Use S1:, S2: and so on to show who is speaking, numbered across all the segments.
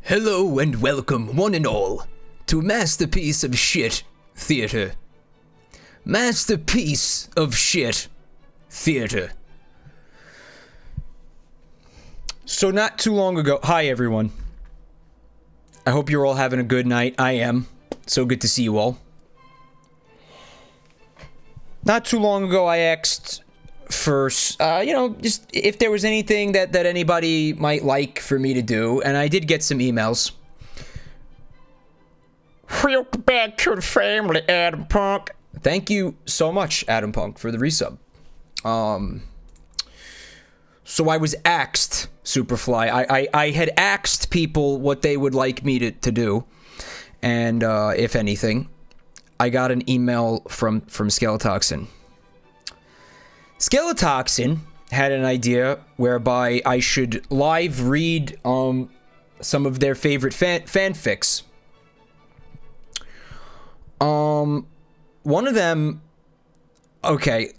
S1: Hello and welcome, one and all, to Masterpiece of Shit Theater. Masterpiece of Shit Theater. So not too long ago, hi everyone. I hope you're all having a good night. I am. So good to see you all. Not too long ago, I asked for, just if there was anything that anybody might like for me to do, and I did get some emails. Welcome back to the family, Adam Punk. Thank you so much, Adam Punk, for the resub. So I was asked, Superfly, I had asked people what they would like me to do, and if anything, I got an email from Skeletoxin. Skeletoxin had an idea whereby I should live read some of their favorite fanfics. One of them, okay,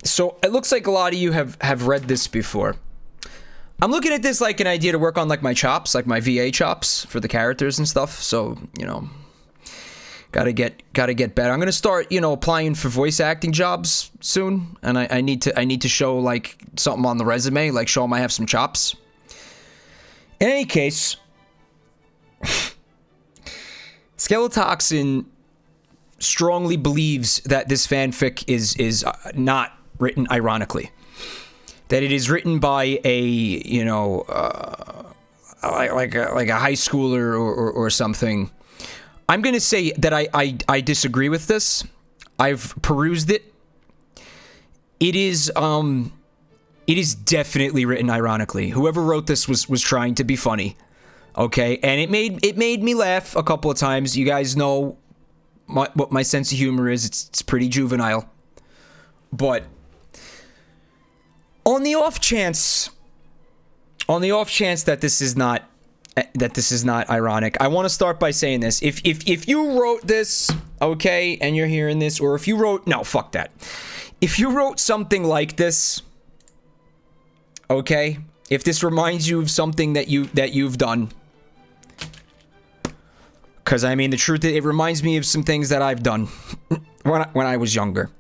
S1: so it looks like a lot of you have read this before. I'm looking at this like an idea to work on like my chops, like my VA chops for the characters and stuff. So, you know, gotta get better. I'm gonna start, applying for voice acting jobs soon, and I need to show like something on the resume, like show them I have some chops. In any case, Skeletoxin strongly believes that this fanfic is not written ironically, that it is written by a like a high schooler or something. I'm gonna say that I disagree with this. I've perused it. It is definitely written ironically. Whoever wrote this was trying to be funny, okay? And it made me laugh a couple of times. You guys know what my sense of humor is. It's pretty juvenile. But on the off chance that this is not ironic, I want to start by saying this. If you wrote this, okay, and you're hearing this, or if you wrote, no, fuck that. If you wrote something like this, okay, if this reminds you of something that you've done, because I mean the truth, it reminds me of some things that I've done when I was younger.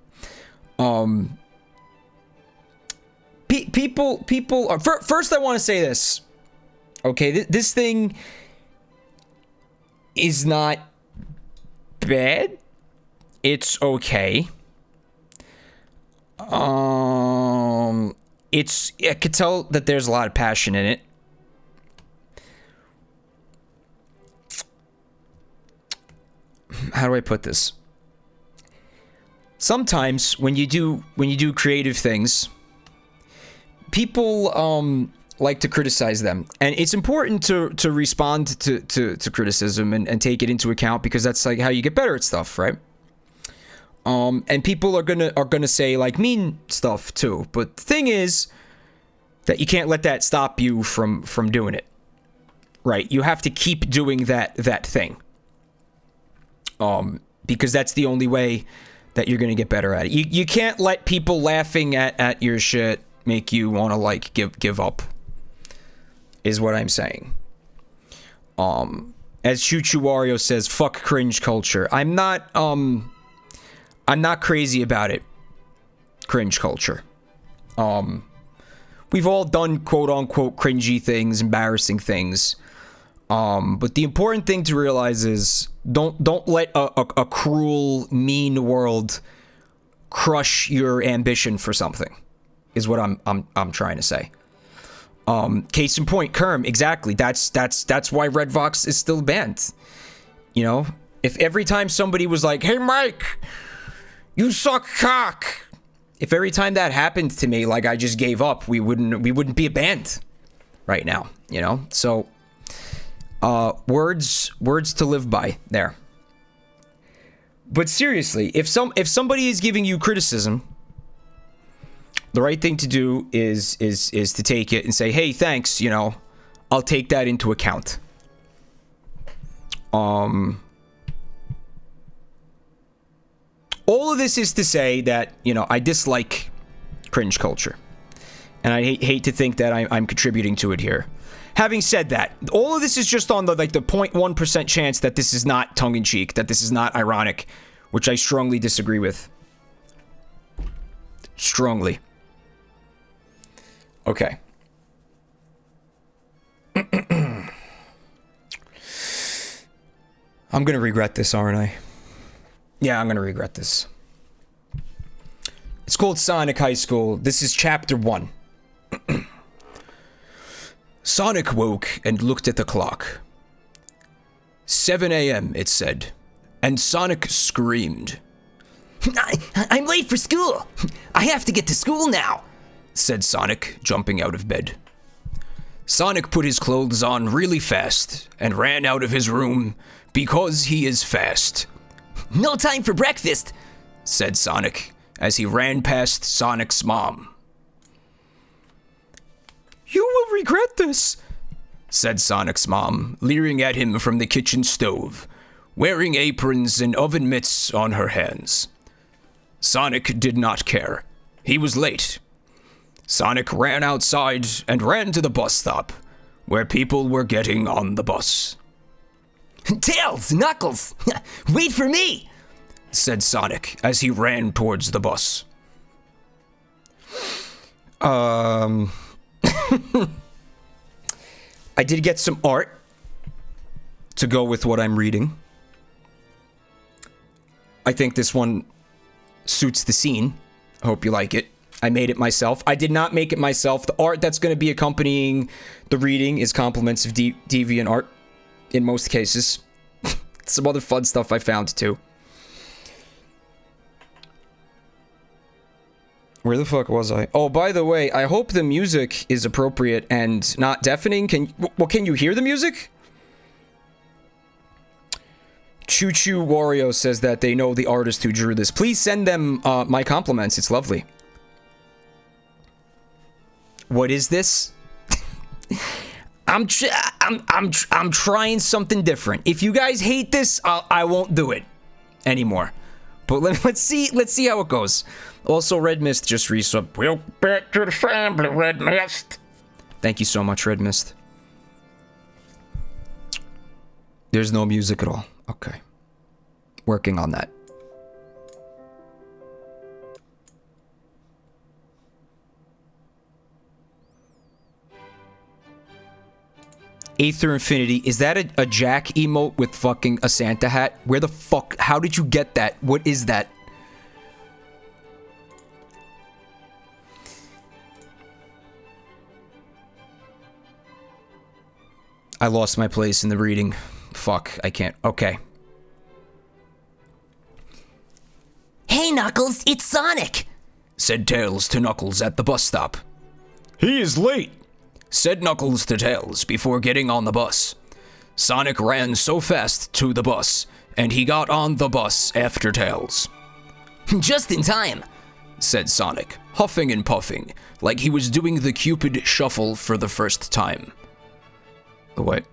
S1: People are, first I want to say this. Okay, this thing is not bad. It's okay. I could tell that there's a lot of passion in it. How do I put this? Sometimes when you do creative things, people like to criticize them, and it's important to respond to criticism and take it into account, because that's like how you get better at stuff, right? And people are gonna say like mean stuff too, but the thing is that you can't let that stop you from doing it, right? You have to keep doing that thing, because that's the only way that you're gonna get better at it. You can't let people laughing at your shit make you want to like give up, is what I'm saying. As Chuchu Wario says, fuck cringe culture. I'm not crazy about it. Cringe culture. We've all done quote unquote cringy things, embarrassing things. But the important thing to realize is don't let a cruel, mean world crush your ambition for something, is what I'm trying to say. Case in point, Kerm, exactly. That's why Red Vox is still banned. You know, if every time somebody was like, "Hey Mike, you suck cock," if every time that happened to me, like I just gave up, we wouldn't be a band right now, you know? So words to live by there. But seriously, if somebody is giving you criticism, the right thing to do is to take it and say, "Hey, thanks, I'll take that into account." All of this is to say that, I dislike cringe culture. And I hate to think that I'm contributing to it here. Having said that, all of this is just on the 0.1% chance that this is not tongue-in-cheek, that this is not ironic, which I strongly disagree with. Strongly. Okay. I'm gonna regret this, aren't I? Yeah, I'm gonna regret this. It's called Sonic High School. This is chapter 1. Sonic woke and looked at the clock. 7 a.m., it said, and Sonic screamed. I'm late for school. I have to get to school now, said Sonic, jumping out of bed. Sonic put his clothes on really fast and ran out of his room because he is fast. No time for breakfast, said Sonic as he ran past Sonic's mom. You will regret this, said Sonic's mom, leering at him from the kitchen stove, wearing aprons and oven mitts on her hands. Sonic did not care. He was late. Sonic ran outside and ran to the bus stop, where people were getting on the bus. Tails, Knuckles, wait for me, said Sonic as he ran towards the bus. I did get some art to go with what I'm reading. I think this one suits the scene. I hope you like it. I made it myself. I did not make it myself. The art that's going to be accompanying the reading is compliments of deviant art in most cases. Some other fun stuff I found too. Where the fuck was I? Oh, by the way, I hope the music is appropriate and not deafening. Can you hear the music? Choo Choo Wario says that they know the artist who drew this. Please send them my compliments. It's lovely. What is this? I'm trying something different. If you guys hate this, I won't do it anymore. But let's see how it goes. Also, Red Mist just resub. We'll back to the family, Red Mist. Thank you so much, Red Mist. There's no music at all. Okay. Working on that. Aether Infinity, is that a Jack emote with fucking a Santa hat? Where the fuck, how did you get that? What is that? I lost my place in the reading. Fuck, I can't. Okay. Hey, Knuckles, it's Sonic, said Tails to Knuckles at the bus stop. He is late, said Knuckles to Tails before getting on the bus. Sonic ran so fast to the bus, and he got on the bus after Tails. Just in time, said Sonic, huffing and puffing, like he was doing the Cupid shuffle for the first time. What?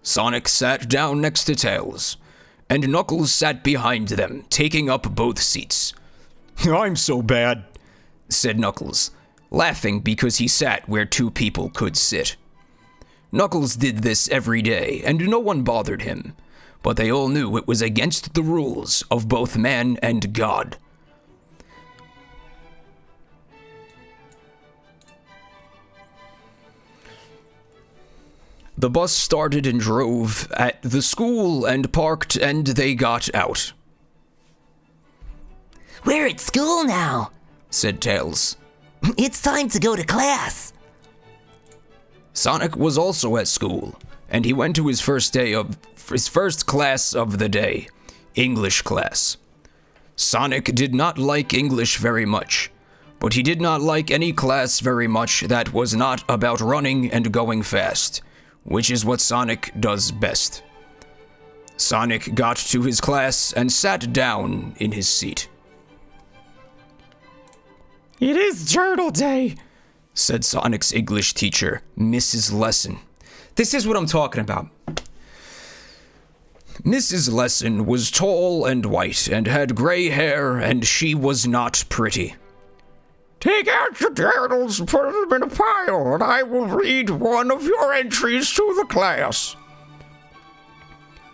S1: Sonic sat down next to Tails, and Knuckles sat behind them, taking up both seats. I'm so bad, said Knuckles, laughing because he sat where two people could sit. Knuckles did this every day, and no one bothered him, but they all knew it was against the rules of both man and God. The bus started and drove at the school and parked, and they got out. We're at school now, said Tails. It's time to go to class. Sonic was also at school, and he went to his first class of the day, English class. Sonic did not like English very much, but he did not like any class very much that was not about running and going fast, which is what Sonic does best. Sonic got to his class and sat down in his seat. It is Journal Day, said Sonic's English teacher, Mrs. Lesson. This is what I'm talking about. Mrs. Lesson was tall and white and had gray hair, and she was not pretty.
S2: Take out your journals and put them in a pile, and I will read one of your entries to the class.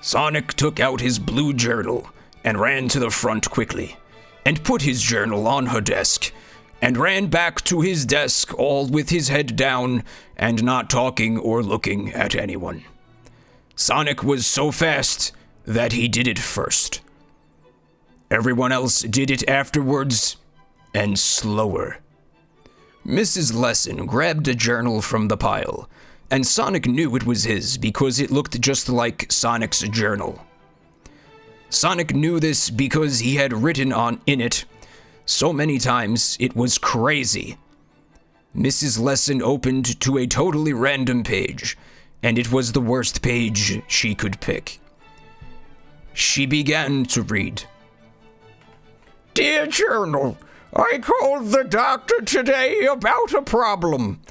S1: Sonic took out his blue journal and ran to the front quickly, and put his journal on her desk, and ran back to his desk all with his head down and not talking or looking at anyone. Sonic was so fast that he did it first. Everyone else did it afterwards, and slower. Mrs. Lesson grabbed a journal from the pile, and Sonic knew it was his because it looked just like Sonic's journal. Sonic knew this because he had written in it so many times it was crazy. Mrs. Lesson opened to a totally random page, and it was the worst page she could pick. She began to read.
S2: Dear Journal, I called the doctor today about a problem.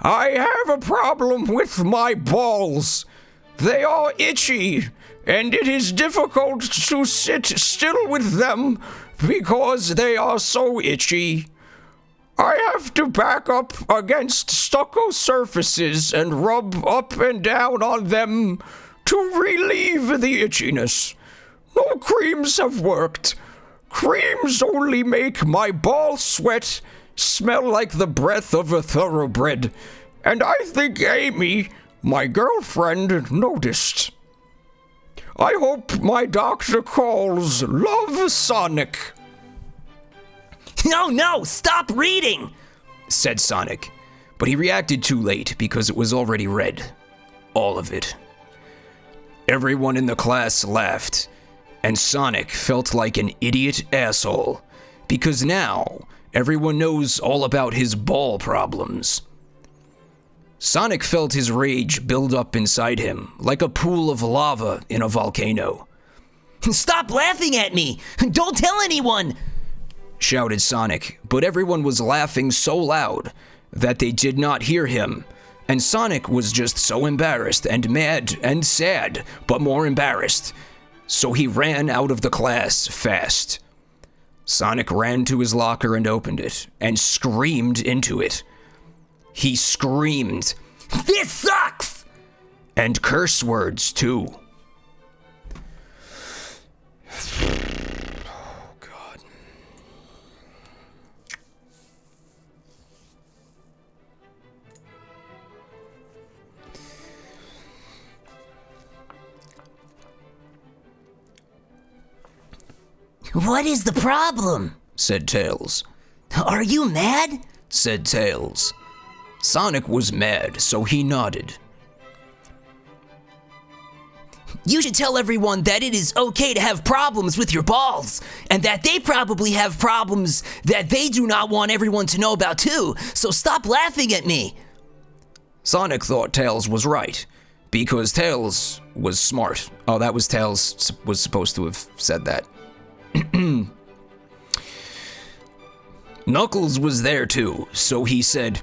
S2: I have a problem with my balls. They are itchy, and it is difficult to sit still with them because they are so itchy. I have to back up against stucco surfaces and rub up and down on them to relieve the itchiness. No creams have worked. Creams only make my ball sweat smell like the breath of a thoroughbred, and I think Amy, my girlfriend, noticed. I hope my doctor calls. Love, Sonic.
S3: No, stop reading,
S1: said Sonic, but he reacted too late because it was already read. All of it. Everyone in the class laughed, and Sonic felt like an idiot asshole, because now everyone knows all about his ball problems. Sonic felt his rage build up inside him, like a pool of lava in a volcano.
S3: Stop laughing at me! Don't tell anyone!
S1: Shouted Sonic, but everyone was laughing so loud that they did not hear him, and Sonic was just so embarrassed and mad and sad, but more embarrassed, so he ran out of the class fast. Sonic ran to his locker and opened it, and screamed into it. He screamed,
S3: "This sucks!"
S1: and curse words too. Oh, God.
S3: What is the problem?
S1: Said Tails.
S3: Are you mad?
S1: Said Tails. Sonic was mad, so he nodded.
S3: You should tell everyone that it is okay to have problems with your balls, and that they probably have problems that they do not want everyone to know about too, so stop laughing at me.
S1: Sonic thought Tails was right, because Tails was smart. Oh, that was Tails was supposed to have said that. Knuckles was there too, so he said,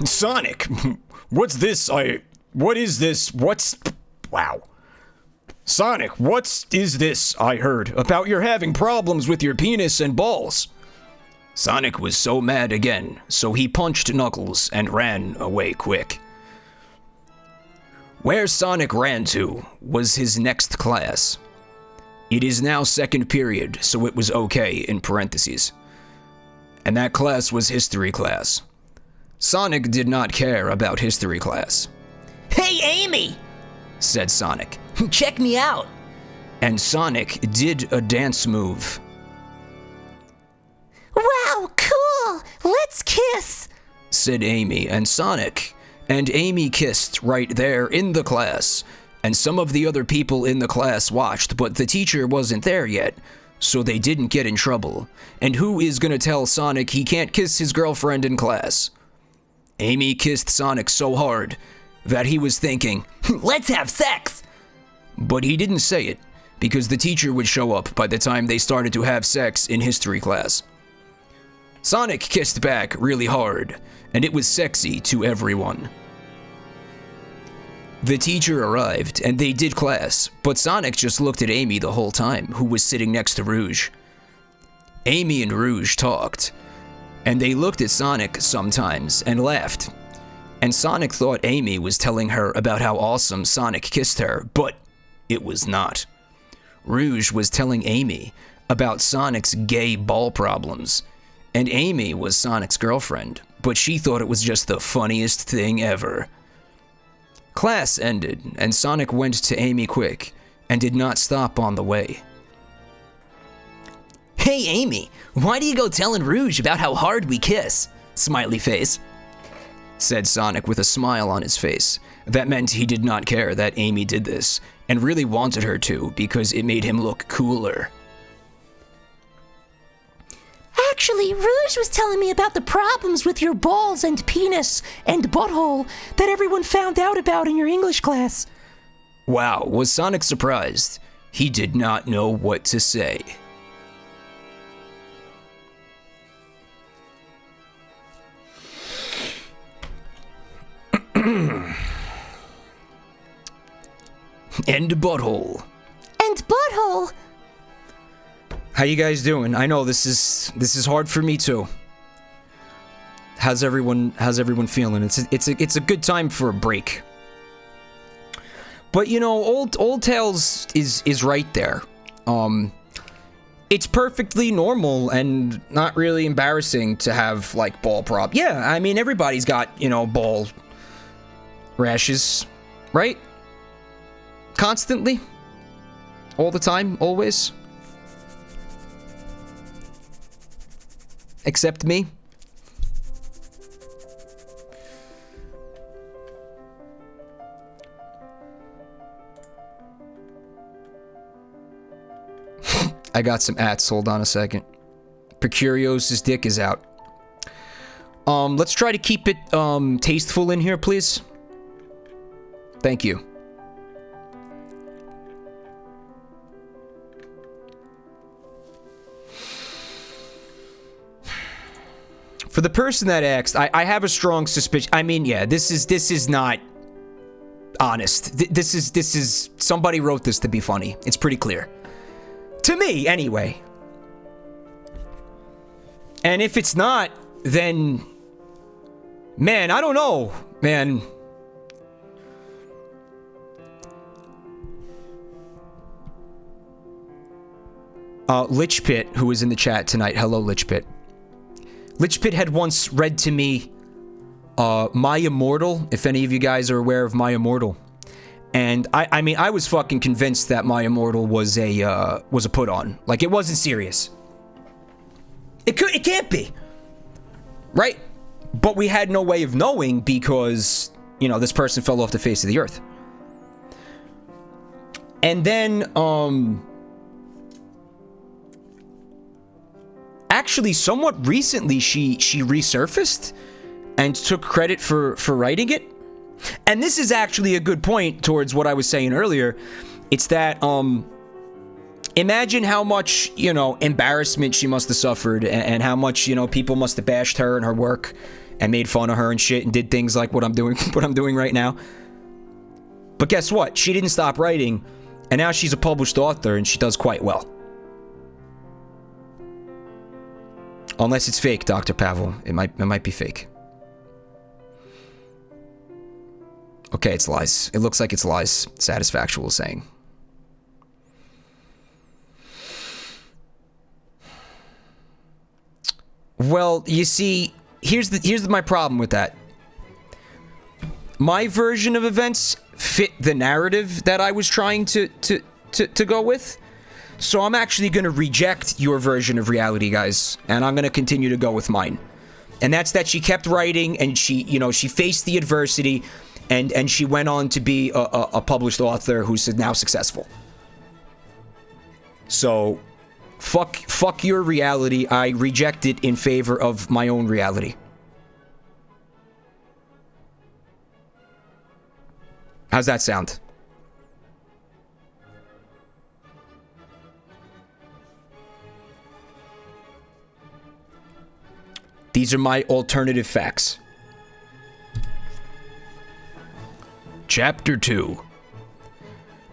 S1: Sonic, what's this? What is this? Wow. Sonic, what is this I heard about you're having problems with your penis and balls? Sonic was so mad again, so he punched Knuckles and ran away quick. Where Sonic ran to was his next class. It is now second period, so it was okay in parentheses. And that class was history class. Sonic did not care about history class.
S3: Hey, Amy,
S1: said Sonic.
S3: Check me out.
S1: And Sonic did a dance move.
S3: Wow, cool. Let's kiss,
S1: said Amy and Sonic. And Amy kissed right there in the class. And some of the other people in the class watched, but the teacher wasn't there yet, so they didn't get in trouble. And who is gonna tell Sonic he can't kiss his girlfriend in class? Amy kissed Sonic so hard that he was thinking,
S3: let's have sex.
S1: But he didn't say it, because the teacher would show up by the time they started to have sex in history class. Sonic kissed back really hard, and it was sexy to everyone. The teacher arrived, and they did class, but Sonic just looked at Amy the whole time, who was sitting next to Rouge. Amy and Rouge talked, and they looked at Sonic sometimes and laughed. And Sonic thought Amy was telling her about how awesome Sonic kissed her, but it was not. Rouge was telling Amy about Sonic's gay ball problems, and Amy was Sonic's girlfriend, but she thought it was just the funniest thing ever. Class ended, and Sonic went to Amy quick, and did not stop on the way.
S3: Hey Amy, why do you go telling Rouge about how hard we kiss? Smiley face.
S1: Said Sonic with a smile on his face. That meant he did not care that Amy did this, and really wanted her to because it made him look cooler.
S4: Actually, Rouge was telling me about the problems with your balls and penis and butthole that everyone found out about in your English class.
S1: Wow, was Sonic surprised? He did not know what to say. And butthole.
S4: And butthole.
S1: How you guys doing? I know this is hard for me too. How's everyone feeling? It's a good time for a break. But you know, old Tails is right there. It's perfectly normal and not really embarrassing to have like ball prop. Yeah, I mean everybody's got, you know, ball rashes, right? Constantly? All the time? Always? Except me? I got some ats, hold on a second. Precurios's dick is out. Let's try to keep it, tasteful in here, please. Thank you. For the person that asked, I have a strong suspicion. I mean, yeah, this is not honest. This is somebody wrote this to be funny. It's pretty clear. To me, anyway. And if it's not, then man, I don't know, man. Lich Pit, who was in the chat tonight. Hello, Lich Pit. Lich Pit had once read to me My Immortal, if any of you guys are aware of My Immortal. And I mean, I was fucking convinced that My Immortal was a put on. Like, it wasn't serious. It can't be. Right? But we had no way of knowing because, you know, this person fell off the face of the earth. And then, actually, somewhat recently, she resurfaced and took credit for writing it. And this is actually a good point towards what I was saying earlier. It's that, imagine how much, you know, embarrassment she must have suffered and how much, you know, people must have bashed her and her work and made fun of her and shit and did things like what I'm doing right now. But guess what? She didn't stop writing, and now she's a published author and she does quite well. Unless it's fake, Dr. Pavel. It might be fake. Okay, it's lies. It looks like it's lies. Satisfactual saying. Well, you see, here's my problem with that. My version of events fit the narrative that I was trying to go with. So I'm actually going to reject your version of reality, guys, and I'm going to continue to go with mine. And that's that she kept writing and she, you know, she faced the adversity and she went on to be a published author who's now successful. So fuck your reality. I reject it in favor of my own reality. How's that sound? These are my alternative facts. Chapter 2.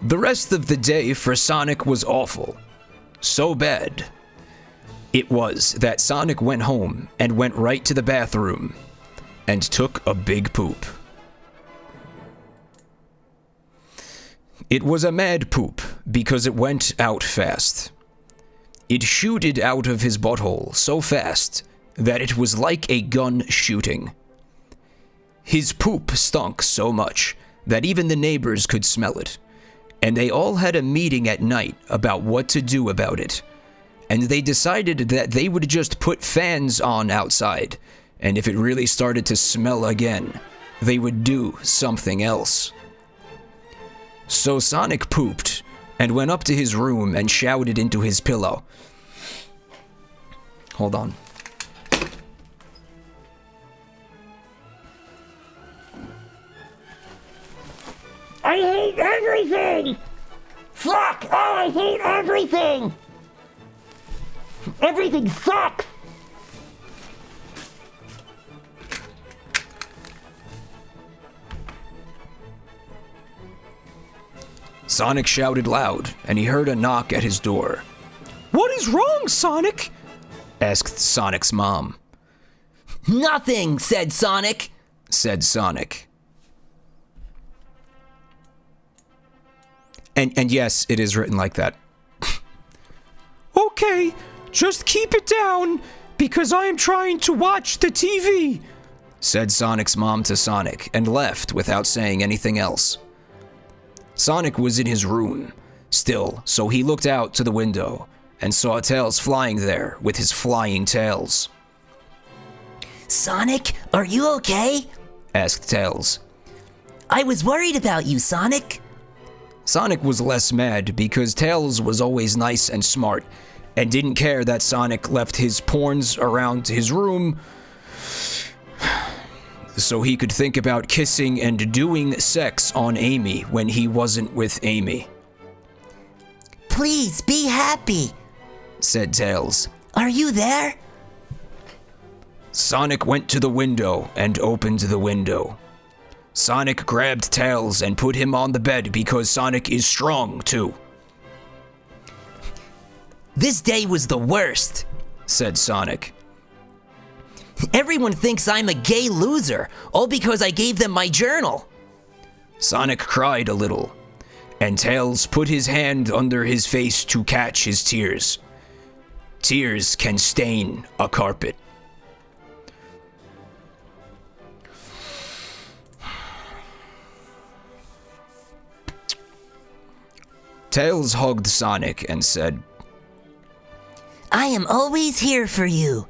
S1: The rest of the day for Sonic was awful. So bad It was that Sonic went home and went right to the bathroom and took a big poop. It was a mad poop because it went out fast. It shooted out of his butthole so fast that it was like a gun shooting. His poop stunk so much that even the neighbors could smell it, and they all had a meeting at night about what to do about it. And they decided that they would just put fans on outside, and if it really started to smell again, they would do something else. So Sonic pooped and went up to his room and shouted into his pillow. Hold on.
S2: I hate everything! Fuck! Oh, I hate everything! Everything sucks!
S1: Sonic shouted loud, and he heard a knock at his door.
S5: What is wrong, Sonic?
S1: Asked Sonic's mom.
S3: Nothing, said Sonic.
S1: Said Sonic. And yes, it is written like that.
S5: Okay, just keep it down, because I am trying to watch the TV,
S1: said Sonic's mom to Sonic, and left without saying anything else. Sonic was in his room, still, so he looked out to the window and saw Tails flying there with his flying tails.
S3: Sonic, are you okay?
S1: Asked Tails.
S3: I was worried about you, Sonic.
S1: Sonic was less mad because Tails was always nice and smart and didn't care that Sonic left his porns around his room so he could think about kissing and doing sex on Amy when he wasn't with Amy.
S3: Please be happy,
S1: said Tails.
S3: Are you there?
S1: Sonic went to the window and opened the window. Sonic grabbed Tails and put him on the bed because Sonic is strong too.
S3: This day was the worst,
S1: said Sonic.
S3: Everyone thinks I'm a gay loser, all because I gave them my journal.
S1: Sonic cried a little, and Tails put his hand under his face to catch his tears. Tears can stain a carpet. Tails hugged Sonic and said,
S3: I am always here for you.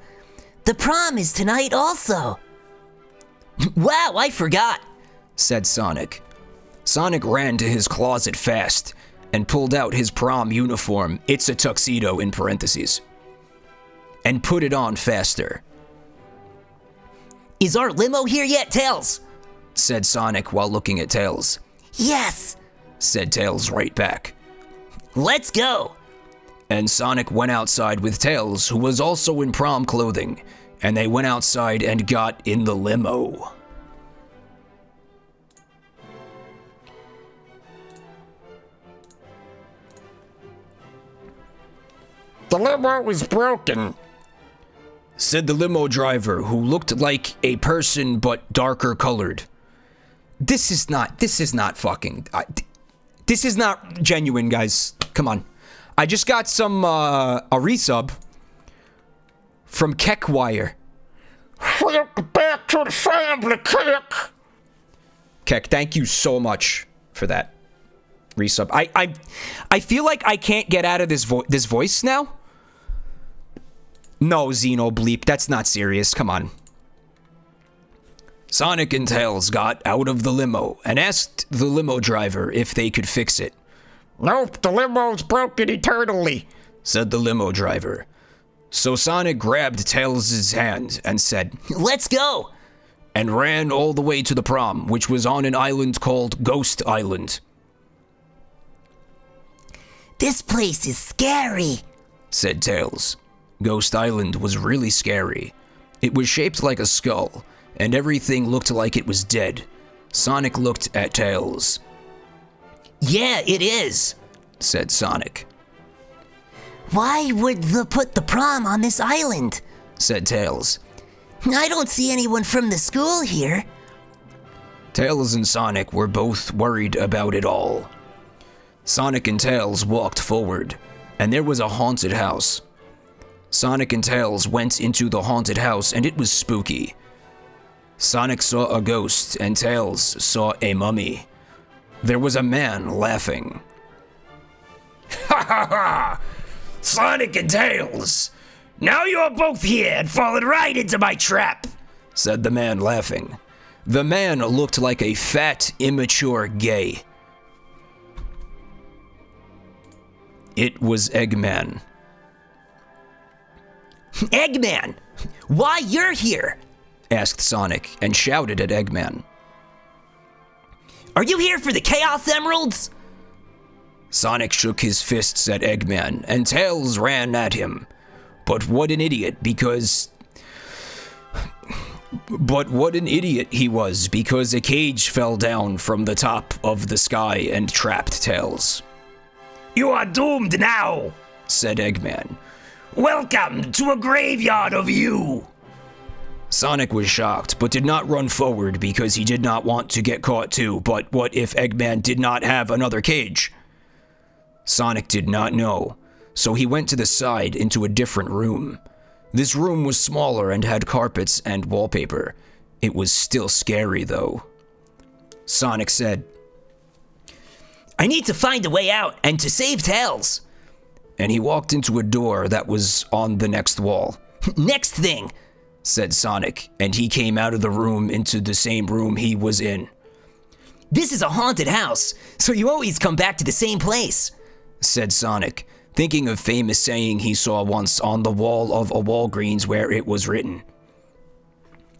S3: The prom is tonight also. Wow, I forgot,
S1: said Sonic. Sonic ran to his closet fast and pulled out his prom uniform, it's a tuxedo in parentheses, and put it on faster.
S3: Is our limo here yet, Tails?
S1: Said Sonic while looking at Tails.
S3: Yes,
S1: said Tails right back.
S3: Let's go.
S1: And Sonic went outside with Tails, who was also in prom clothing, and they went outside and got in the limo.
S2: The limo is broken,
S1: said the limo driver, who looked like a person but darker colored. This is not genuine, guys. Come on. I just got some, a resub from Keckwire.
S2: Welcome back to the family, Keck.
S1: Keck, thank you so much for that resub. I feel like I can't get out of this voice now. No, Xeno Bleep, that's not serious. Come on. Sonic and Tails got out of the limo and asked the limo driver if they could fix it.
S2: Nope, the limo's broken eternally,
S1: said the limo driver. So Sonic grabbed Tails' hand and said,
S3: Let's go!
S1: And ran all the way to the prom, which was on an island called Ghost Island.
S3: This place is scary,
S1: said Tails. Ghost Island was really scary. It was shaped like a skull, and everything looked like it was dead. Sonic looked at Tails.
S3: Yeah, it is,
S1: said Sonic.
S3: Why would they put the prom on this island? Said Tails. I don't see anyone from the school here.
S1: Tails and Sonic were both worried about it all. Sonic and Tails walked forward, and there was a haunted house. Sonic and Tails went into the haunted house, and it was spooky. Sonic saw a ghost, and Tails saw a mummy. There was a man laughing.
S2: Ha ha ha! Sonic and Tails! Now you're both here and fallen right into my trap!
S1: Said the man laughing. The man looked like a fat, immature gay. It was Eggman.
S3: Eggman! Why you're here?
S1: Asked Sonic and shouted at Eggman.
S3: Are you here for the Chaos Emeralds?
S1: Sonic shook his fists at Eggman, and Tails ran at him. But what an idiot he was, because a cage fell down from the top of the sky and trapped Tails.
S2: You are doomed now,
S1: said Eggman.
S2: Welcome to a graveyard of you.
S1: Sonic was shocked, but did not run forward because he did not want to get caught too. But what if Eggman did not have another cage? Sonic did not know, so he went to the side into a different room. This room was smaller and had carpets and wallpaper. It was still scary though. Sonic said,
S3: I need to find a way out and to save Tails.
S1: And he walked into a door that was on the next wall.
S3: Next thing,
S1: said Sonic, and he came out of the room into the same room he was in.
S3: This is a haunted house, so you always come back to the same place,
S1: said Sonic, thinking of famous saying he saw once on the wall of a Walgreens where it was written.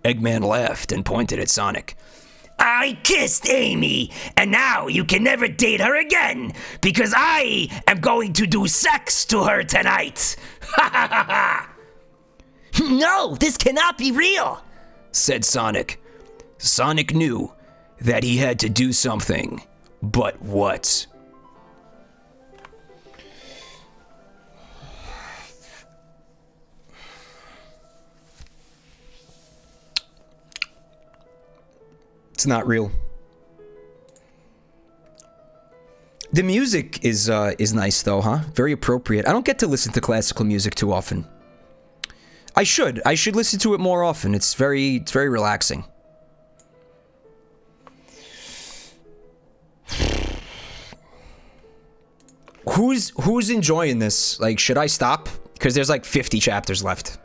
S1: Eggman laughed and pointed at Sonic.
S2: I kissed Amy, and now you can never date her again, because I am going to do sex to her tonight. Ha ha ha ha!
S3: No, this cannot be real,
S1: said Sonic. Sonic knew that he had to do something, but what? It's not real. The music is nice though, huh? Very appropriate. I don't get to listen to classical music too often. I should listen to it more often. It's very relaxing. Who's enjoying this? Like, should I stop? Because there's like 50 chapters left.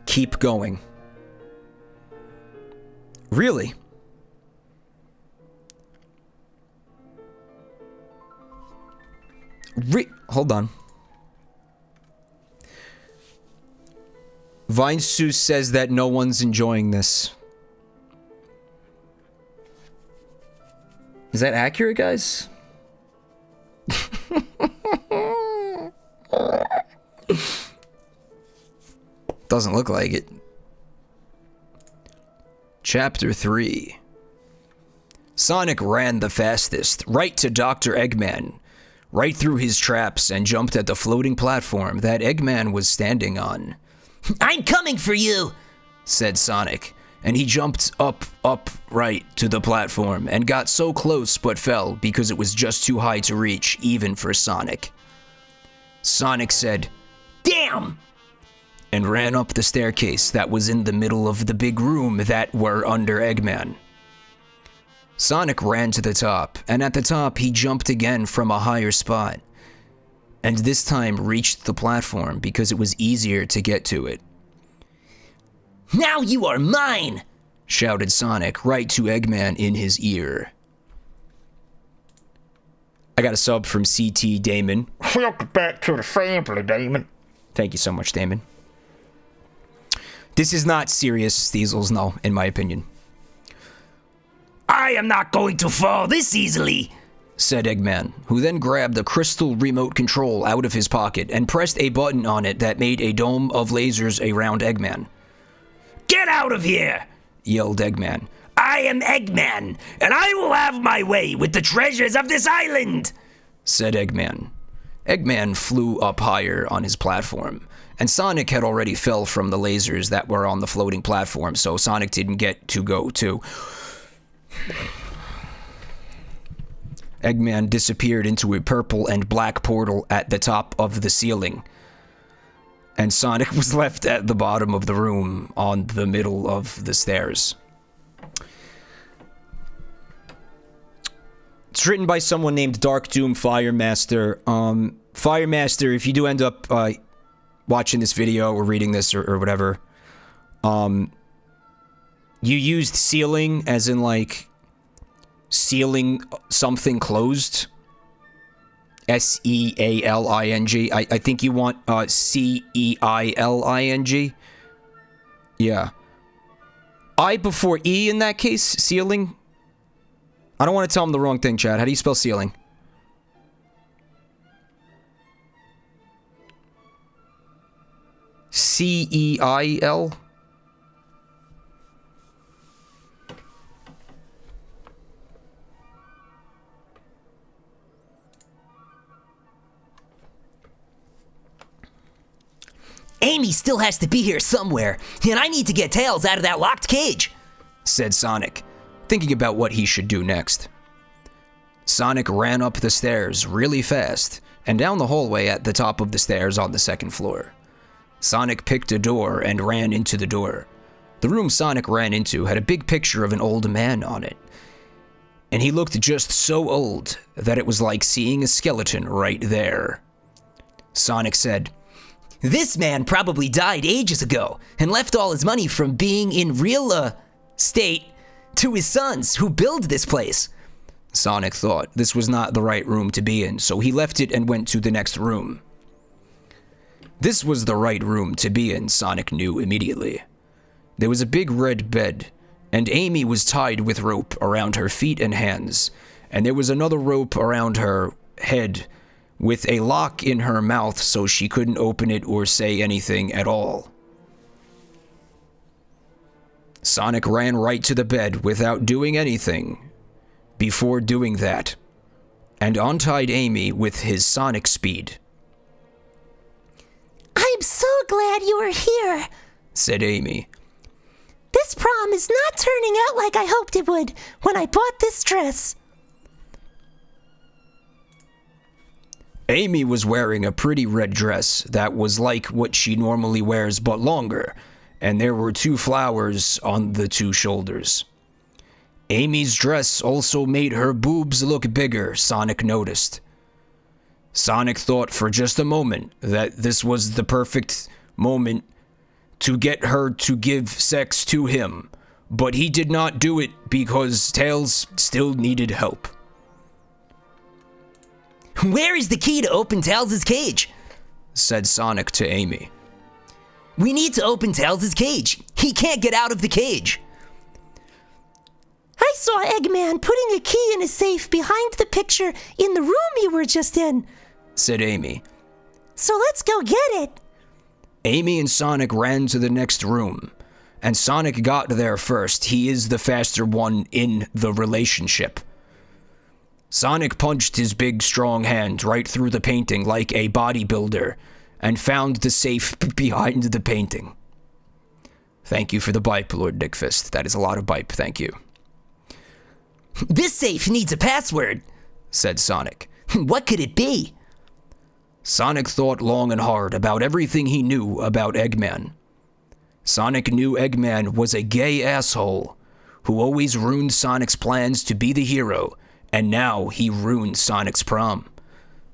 S1: Keep going. Really? Hold on. Vinesus says that no one's enjoying this. Is that accurate, guys? Doesn't look like it. Chapter 3. Sonic ran the fastest, right to Dr. Eggman, right through his traps, and jumped at the floating platform that Eggman was standing on.
S3: I'm coming for you,
S1: said Sonic, and he jumped up right to the platform and got so close but fell because it was just too high to reach, even for Sonic. Sonic said,
S3: Damn!
S1: And ran up the staircase that was in the middle of the big room that were under Eggman. Sonic ran to the top, and at the top he jumped again from a higher spot, and this time reached the platform because it was easier to get to it.
S3: Now you are mine!
S1: Shouted Sonic right to Eggman in his ear. I got a sub from CT Damon.
S2: Welcome back to the family, Damon.
S1: Thank you so much, Damon. This is not serious, Steezles, no, in my opinion.
S2: I am not going to fall this easily,
S1: said Eggman, who then grabbed a crystal remote control out of his pocket and pressed a button on it that made a dome of lasers around Eggman.
S3: Get out of here! Yelled Eggman. I am Eggman, and I will have my way with the treasures of this island, said Eggman. Eggman flew up higher on his platform, and Sonic had already fell from the lasers that were on the floating platform, so Sonic didn't get to go too. Eggman disappeared into a purple and black portal at the top of the ceiling, and Sonic was left at the bottom of the room on the middle of the stairs. It's written by someone named Dark Doom Firemaster. Firemaster, if you do end up watching this video or reading this or whatever, you used sealing as in like sealing something closed. S-E-A-L-I-N-G. I think you want C-E-I-L-I-N-G. Yeah. I before E in that case, sealing. I don't want to tell him the wrong thing, Chad. How do you spell sealing? C-E-I-L? Amy still has to be here somewhere, and I need to get Tails out of that locked cage, said Sonic, thinking about what he should do next. Sonic ran up the stairs really fast and down the hallway at the top of the stairs on the second floor. Sonic picked a door and ran into the door. The room Sonic ran into had a big picture of an old man on it, and he looked just so old that it was like seeing a skeleton right there. Sonic said, "This man probably died ages ago and left all his money from being in real estate to his sons who build this place." Sonic thought this was not the right room to be in, so he left it and went to the next room. This was the right room to be in, Sonic knew immediately. There was a big red bed, and Amy was tied with rope around her feet and hands, and there was another rope around her head with a lock in her mouth so she couldn't open it or say anything at all. Sonic ran right to the bed without doing anything before doing that, and untied Amy with his Sonic speed.
S4: I'm so glad you were here,
S3: said Amy.
S4: This prom is not turning out like I hoped it would when I bought this dress.
S3: Amy was wearing a pretty red dress that was like what she normally wears but longer, and there were 2 flowers on the 2 shoulders. Amy's dress also made her boobs look bigger, Sonic noticed. Sonic thought for just a moment that this was the perfect moment to get her to give sex to him, but he did not do it because Tails still needed help. "Where is the key to open Tails' cage?" said Sonic to Amy. "We need to open Tails' cage. He can't get out of the cage."
S4: I saw Eggman putting a key in a safe behind the picture in the room you were just in,
S3: said Amy.
S4: "So let's go get it."
S3: Amy and Sonic ran to the next room, and Sonic got there first. He is the faster one in the relationship. Sonic punched his big, strong hand right through the painting like a bodybuilder and found the safe behind the painting. Thank you for the bipe, Lord Dickfist. That is a lot of bipe, thank you. "This safe needs a password," said Sonic. "What could it be?" Sonic thought long and hard about everything he knew about Eggman. Sonic knew Eggman was a gay asshole who always ruined Sonic's plans to be the hero, and now he ruined Sonic's prom.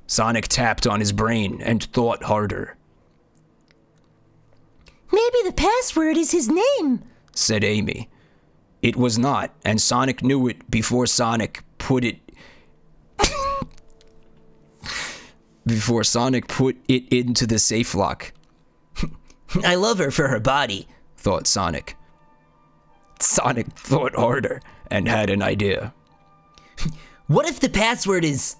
S3: Sonic tapped on his brain and thought harder.
S4: "Maybe the password is his name,"
S3: said Amy. It was not, and Sonic knew it before Sonic put it into the safe lock. "I love her for her body," thought Sonic. Sonic thought harder and had an idea. "What if the password is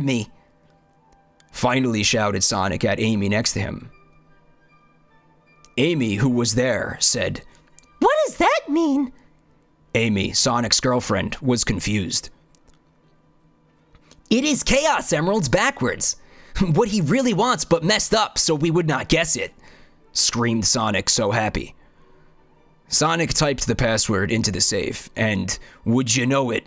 S3: me?" Finally shouted Sonic at Amy next to him.
S1: Amy, who was there, said.
S4: What does that mean?
S1: Amy, Sonic's girlfriend, was confused.
S3: It is Chaos Emeralds backwards. What he really wants but messed up so we would not guess it.
S1: Screamed Sonic, so happy. Sonic typed the password into the safe, and would you know it,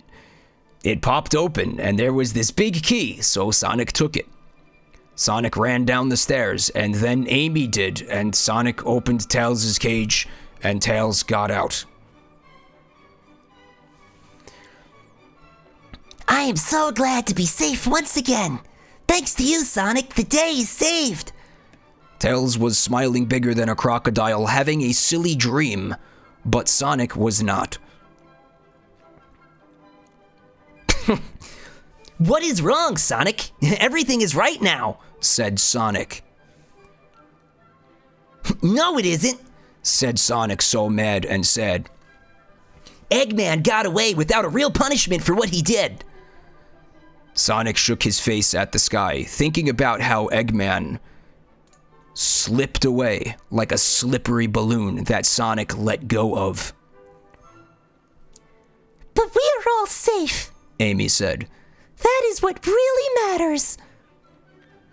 S1: it popped open and there was this big key, so Sonic took it. Sonic ran down the stairs, and then Amy did, and Sonic opened Tails' cage, and Tails got out.
S4: I am so glad to be safe once again. Thanks to you, Sonic, the day is saved.
S1: Tails was smiling bigger than a crocodile, having a silly dream, but Sonic was not.
S3: What is wrong, Sonic? Everything is right now,
S1: said Sonic.
S3: No, it isn't,
S1: said Sonic, so mad and sad.
S3: Eggman got away without a real punishment for what he did.
S1: Sonic shook his face at the sky, thinking about how Eggman slipped away like a slippery balloon that Sonic let go of.
S4: But we are all safe,
S1: Amy said.
S4: That is what really matters.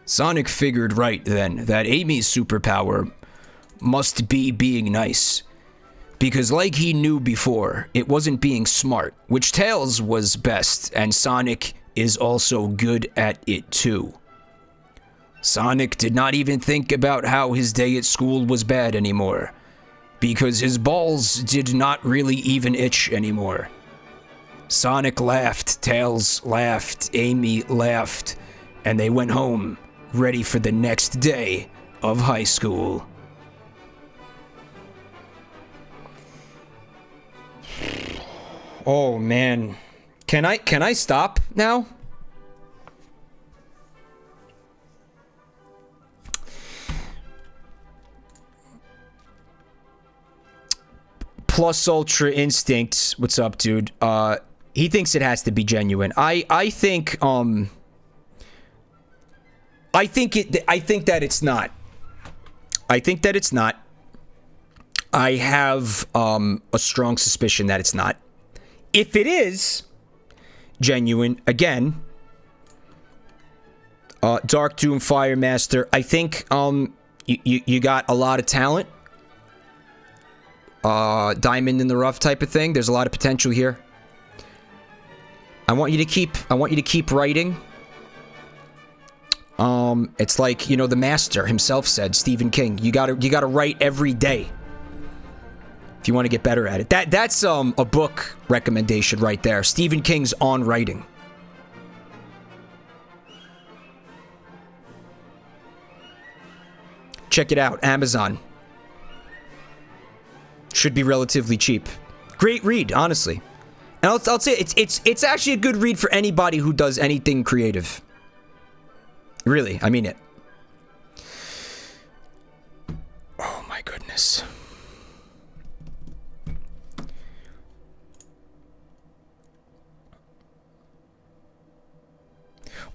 S1: Sonic figured right then that Amy's superpower must be being nice. Because like he knew before, it wasn't being smart, which Tails was best, and Sonic is also good at it too. Sonic did not even think about how his day at school was bad anymore, because his balls did not really even itch anymore. Sonic laughed, Tails laughed, Amy laughed, and they went home, ready for the next day of high school. Oh man. Can I stop now? Plus Ultra Instinct, what's up, dude? He thinks it has to be genuine. I think that it's not. I think that it's not. I have a strong suspicion that it's not. If it is genuine, again, Dark Doom Fire Master, I think you got a lot of talent. Diamond in the rough type of thing. There's a lot of potential here. I want you to keep writing. It's like, you know, the master himself said, Stephen King, you gotta write every day if you want to get better at it. That's a book recommendation right there. Stephen King's On Writing. Check it out, Amazon. Should be relatively cheap. Great read, honestly. And I'll say it's actually a good read for anybody who does anything creative. Really, I mean it. Oh my goodness.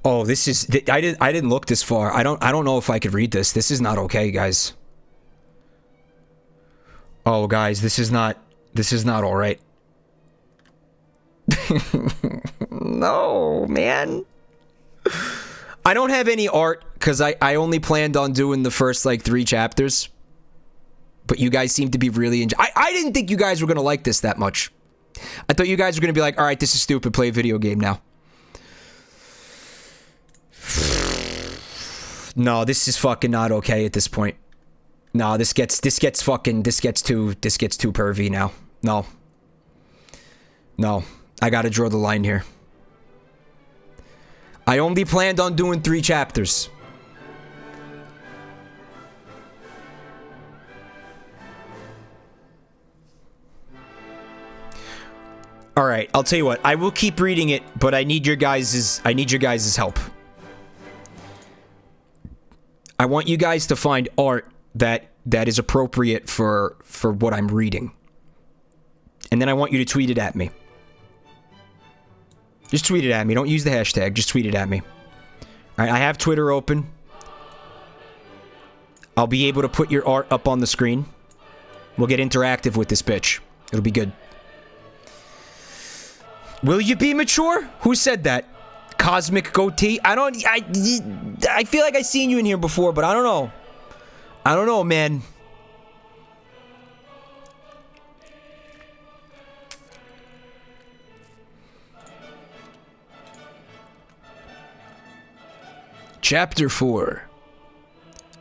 S1: Oh, this is I didn't look this far. I don't know if I could read this. This is not okay, guys. Oh, guys, this is not all right. No, man. I don't have any art because I only planned on doing the first like 3 chapters. But you guys seem to be really I didn't think you guys were going to like this that much. I thought you guys were going to be like, all right, this is stupid. Play a video game now. No, this is fucking not okay at this point. No, this gets too pervy now. No, I gotta draw the line here. I only planned on doing 3 chapters. All right, I'll tell you what. I will keep reading it, but I need your guys' help. I want you guys to find art that is appropriate for what I'm reading. And then I want you to tweet it at me. Just tweet it at me. Don't use the hashtag. Just tweet it at me. All right, I have Twitter open. I'll be able to put your art up on the screen. We'll get interactive with this bitch. It'll be good. Will you be mature? Who said that? Cosmic goatee? I feel like I've seen you in here before, but I don't know. I don't know, man. Chapter 4.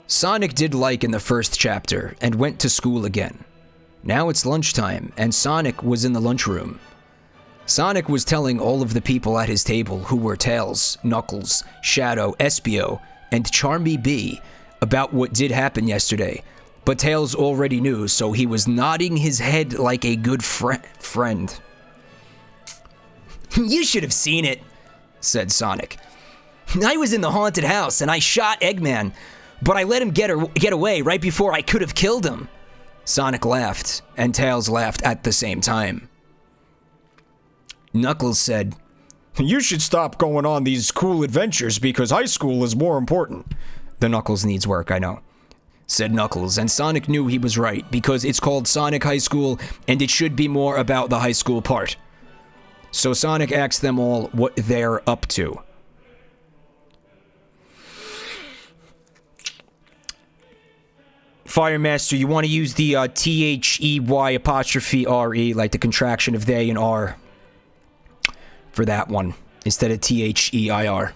S1: Sonic did like in the first chapter and went to school again. Now it's lunchtime and Sonic was in the lunchroom. Sonic was telling all of the people at his table, who were Tails, Knuckles, Shadow, Espio, and Charmy B, about what did happen yesterday. But Tails already knew, so he was nodding his head like a good friend. You should have seen it, said Sonic. I was in the haunted house and I shot Eggman, but I let him get away right before I could have killed him. Sonic laughed, and Tails laughed at the same time. Knuckles said,
S2: You should stop going on these cool adventures because high school is more important.
S1: The Knuckles needs work, I know, said Knuckles, and Sonic knew he was right because it's called Sonic High School and it should be more about the high school part. So Sonic asked them all what they're up to. Firemaster, you want to use the THEY''RE, like the contraction of they and R, for that one, instead of THEIR.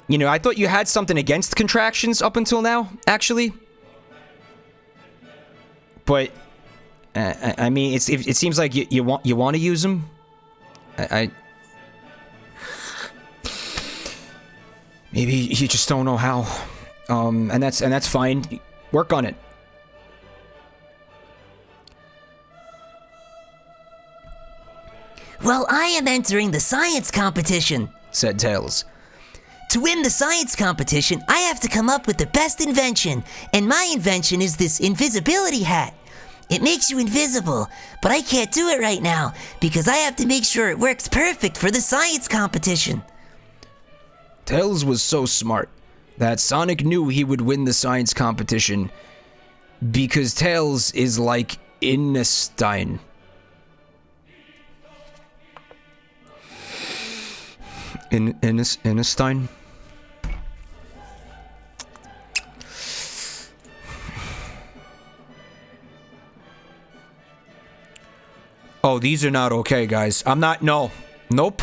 S1: You know, I thought you had something against contractions up until now, actually. But, I mean, it seems like you want to use them. Maybe you just don't know how, and that's fine. Work on it.
S3: Well, I am entering the science competition, said Tails. To win the science competition, I have to come up with the best invention, and my invention is this invisibility hat. It makes you invisible, but I can't do it right now because I have to make sure it works perfect for the science competition.
S1: Tails was so smart that Sonic knew he would win the science competition because Tails is like Einstein. Einstein? Oh, these are not okay, guys. Nope.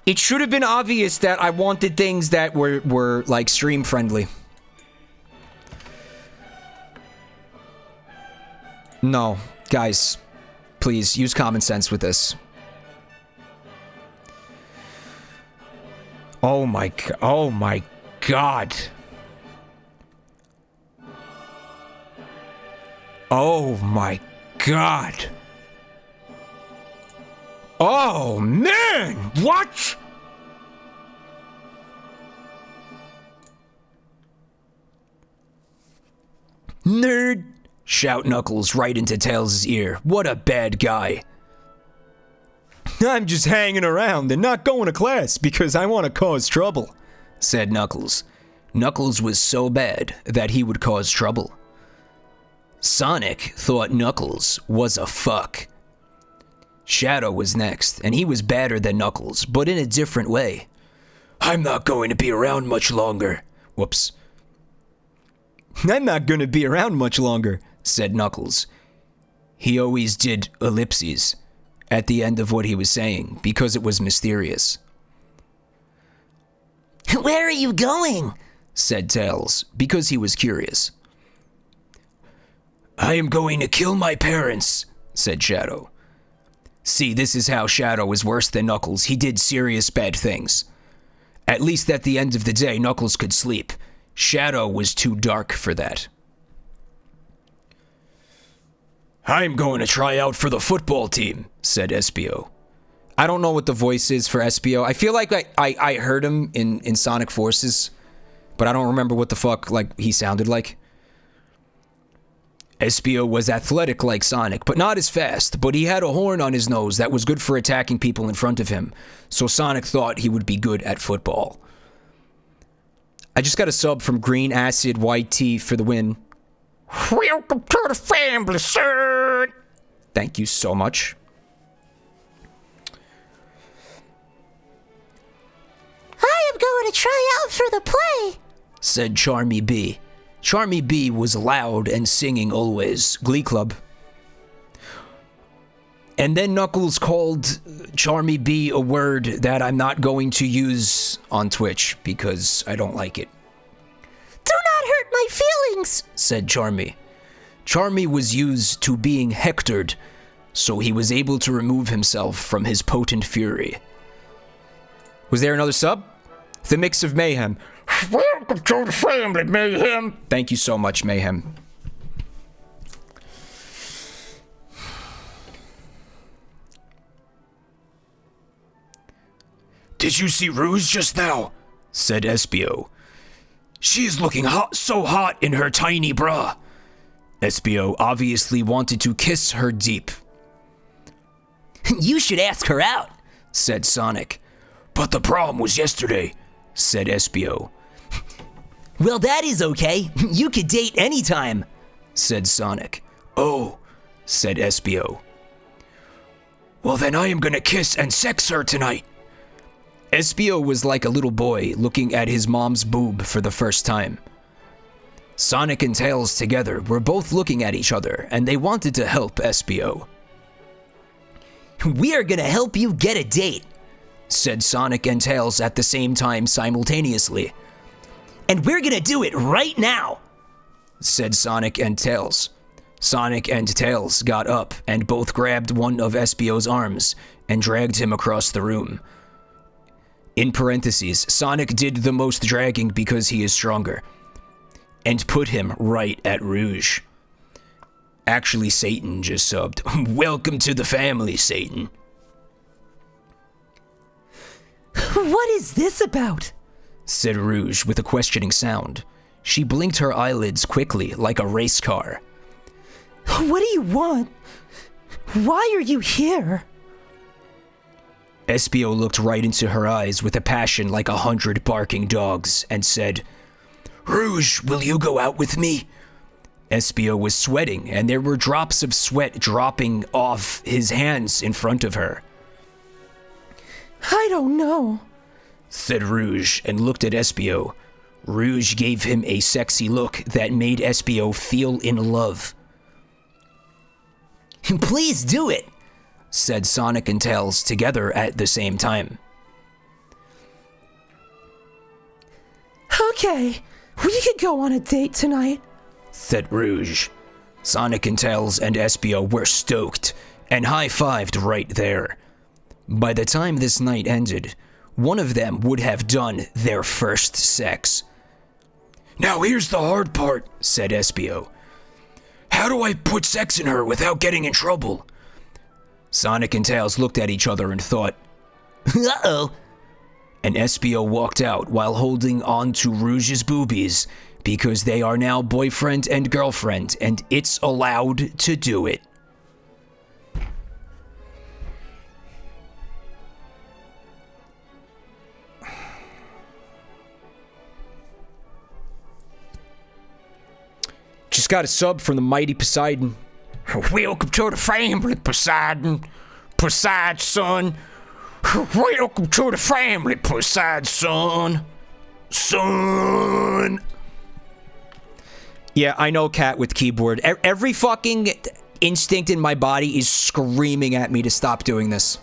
S1: It should have been obvious that I wanted things that were like stream friendly. No, guys, please use common sense with this. Oh my god. Oh my god. Oh man, what? Nerd! Shout Knuckles right into Tails' ear. What a bad guy. I'm just hanging around and not going to class because I want to cause trouble, said Knuckles. Knuckles was so bad that he would cause trouble. Sonic thought Knuckles was a fuck. Shadow was next, and he was badder than Knuckles, but in a different way. I'm not going to be around much longer. Whoops. I'm not going to be around much longer, said Knuckles. He always did ellipses at the end of what he was saying because it was mysterious.
S3: Where are you going?
S1: Said Tails, because he was curious. I am going to kill my parents, said Shadow. See, this is how Shadow is worse than Knuckles. He did serious bad things. At least at the end of the day, Knuckles could sleep. Shadow was too dark for that. I'm going to try out for the football team, said Espio. I don't know what the voice is for Espio. I feel like I heard him in Sonic Forces, but I don't remember what the fuck like he sounded like. Espio was athletic like Sonic, but not as fast, but he had a horn on his nose that was good for attacking people in front of him, so Sonic thought he would be good at football. I just got a sub from Green Acid YT for the win.
S2: Welcome to the family, son.
S1: Thank you so much.
S4: I am going to try out for the play,
S3: said Charmy B. Charmy B was loud and singing always.
S1: Glee Club. And then Knuckles called Charmy B a word that I'm not going to use on Twitch because I don't like it.
S4: Do not hurt my feelings,
S3: said Charmy. Charmy was used to being hectored, so he was able to remove himself from his potent fury.
S1: Was there another sub? The Mix of Mayhem.
S2: Welcome to the family, Mayhem.
S1: Thank you so much, Mayhem.
S2: Did you see Rouge just now?
S3: Said Espio.
S2: She is looking so hot in her tiny bra.
S3: Espio obviously wanted to kiss her deep.
S6: You should ask her out,
S3: said Sonic.
S2: But the prom was yesterday,
S3: said Espio.
S6: Well, that is okay. You could date anytime,
S3: said Sonic.
S2: Oh,
S3: said Espio.
S2: Well, then I am gonna kiss and sex her tonight.
S3: Espio was like a little boy looking at his mom's boob for the first time. Sonic and Tails together were both looking at each other, and they wanted to help Espio.
S6: We are gonna help you get a date,
S3: said Sonic and Tails at the same time simultaneously.
S6: And we're gonna do it right now,
S3: said Sonic and Tails. Sonic and Tails got up and both grabbed one of Espio's arms and dragged him across the room. In parentheses, Sonic did the most dragging because he is stronger, and put him right at Rouge. Actually, Satan just subbed. Welcome to the family, Satan.
S4: What is this about?
S3: Said Rouge with a questioning sound. She blinked her eyelids quickly like a race car.
S4: What do you want? Why are you here?
S3: Espio looked right into her eyes with a passion like 100 barking dogs and said,
S2: Rouge, will you go out with me?
S3: Espio was sweating and there were drops of sweat dropping off his hands in front of her.
S4: I don't know,
S3: said Rouge and looked at Espio. Rouge gave him a sexy look that made Espio feel in love.
S6: Please do it,
S3: said Sonic and Tails together at the same time.
S4: Okay, we could go on a date tonight,
S3: said Rouge. Sonic and Tails and Espio were stoked and high-fived right there. By the time this night ended, one of them would have done their first sex.
S2: Now here's the hard part,
S3: said Espio.
S2: How do I put sex in her without getting in trouble?
S3: Sonic and Tails looked at each other and thought,
S6: uh-oh.
S3: And Espio walked out while holding on to Rouge's boobies because they are now boyfriend and girlfriend and it's allowed to do it.
S1: Just got a sub from the mighty Poseidon.
S2: Welcome to the family, Poseidon. Poseidon, son. Welcome to the family, Poseidon, son. Son.
S1: Yeah, I know, cat with keyboard. Every fucking instinct in my body is screaming at me to stop doing this.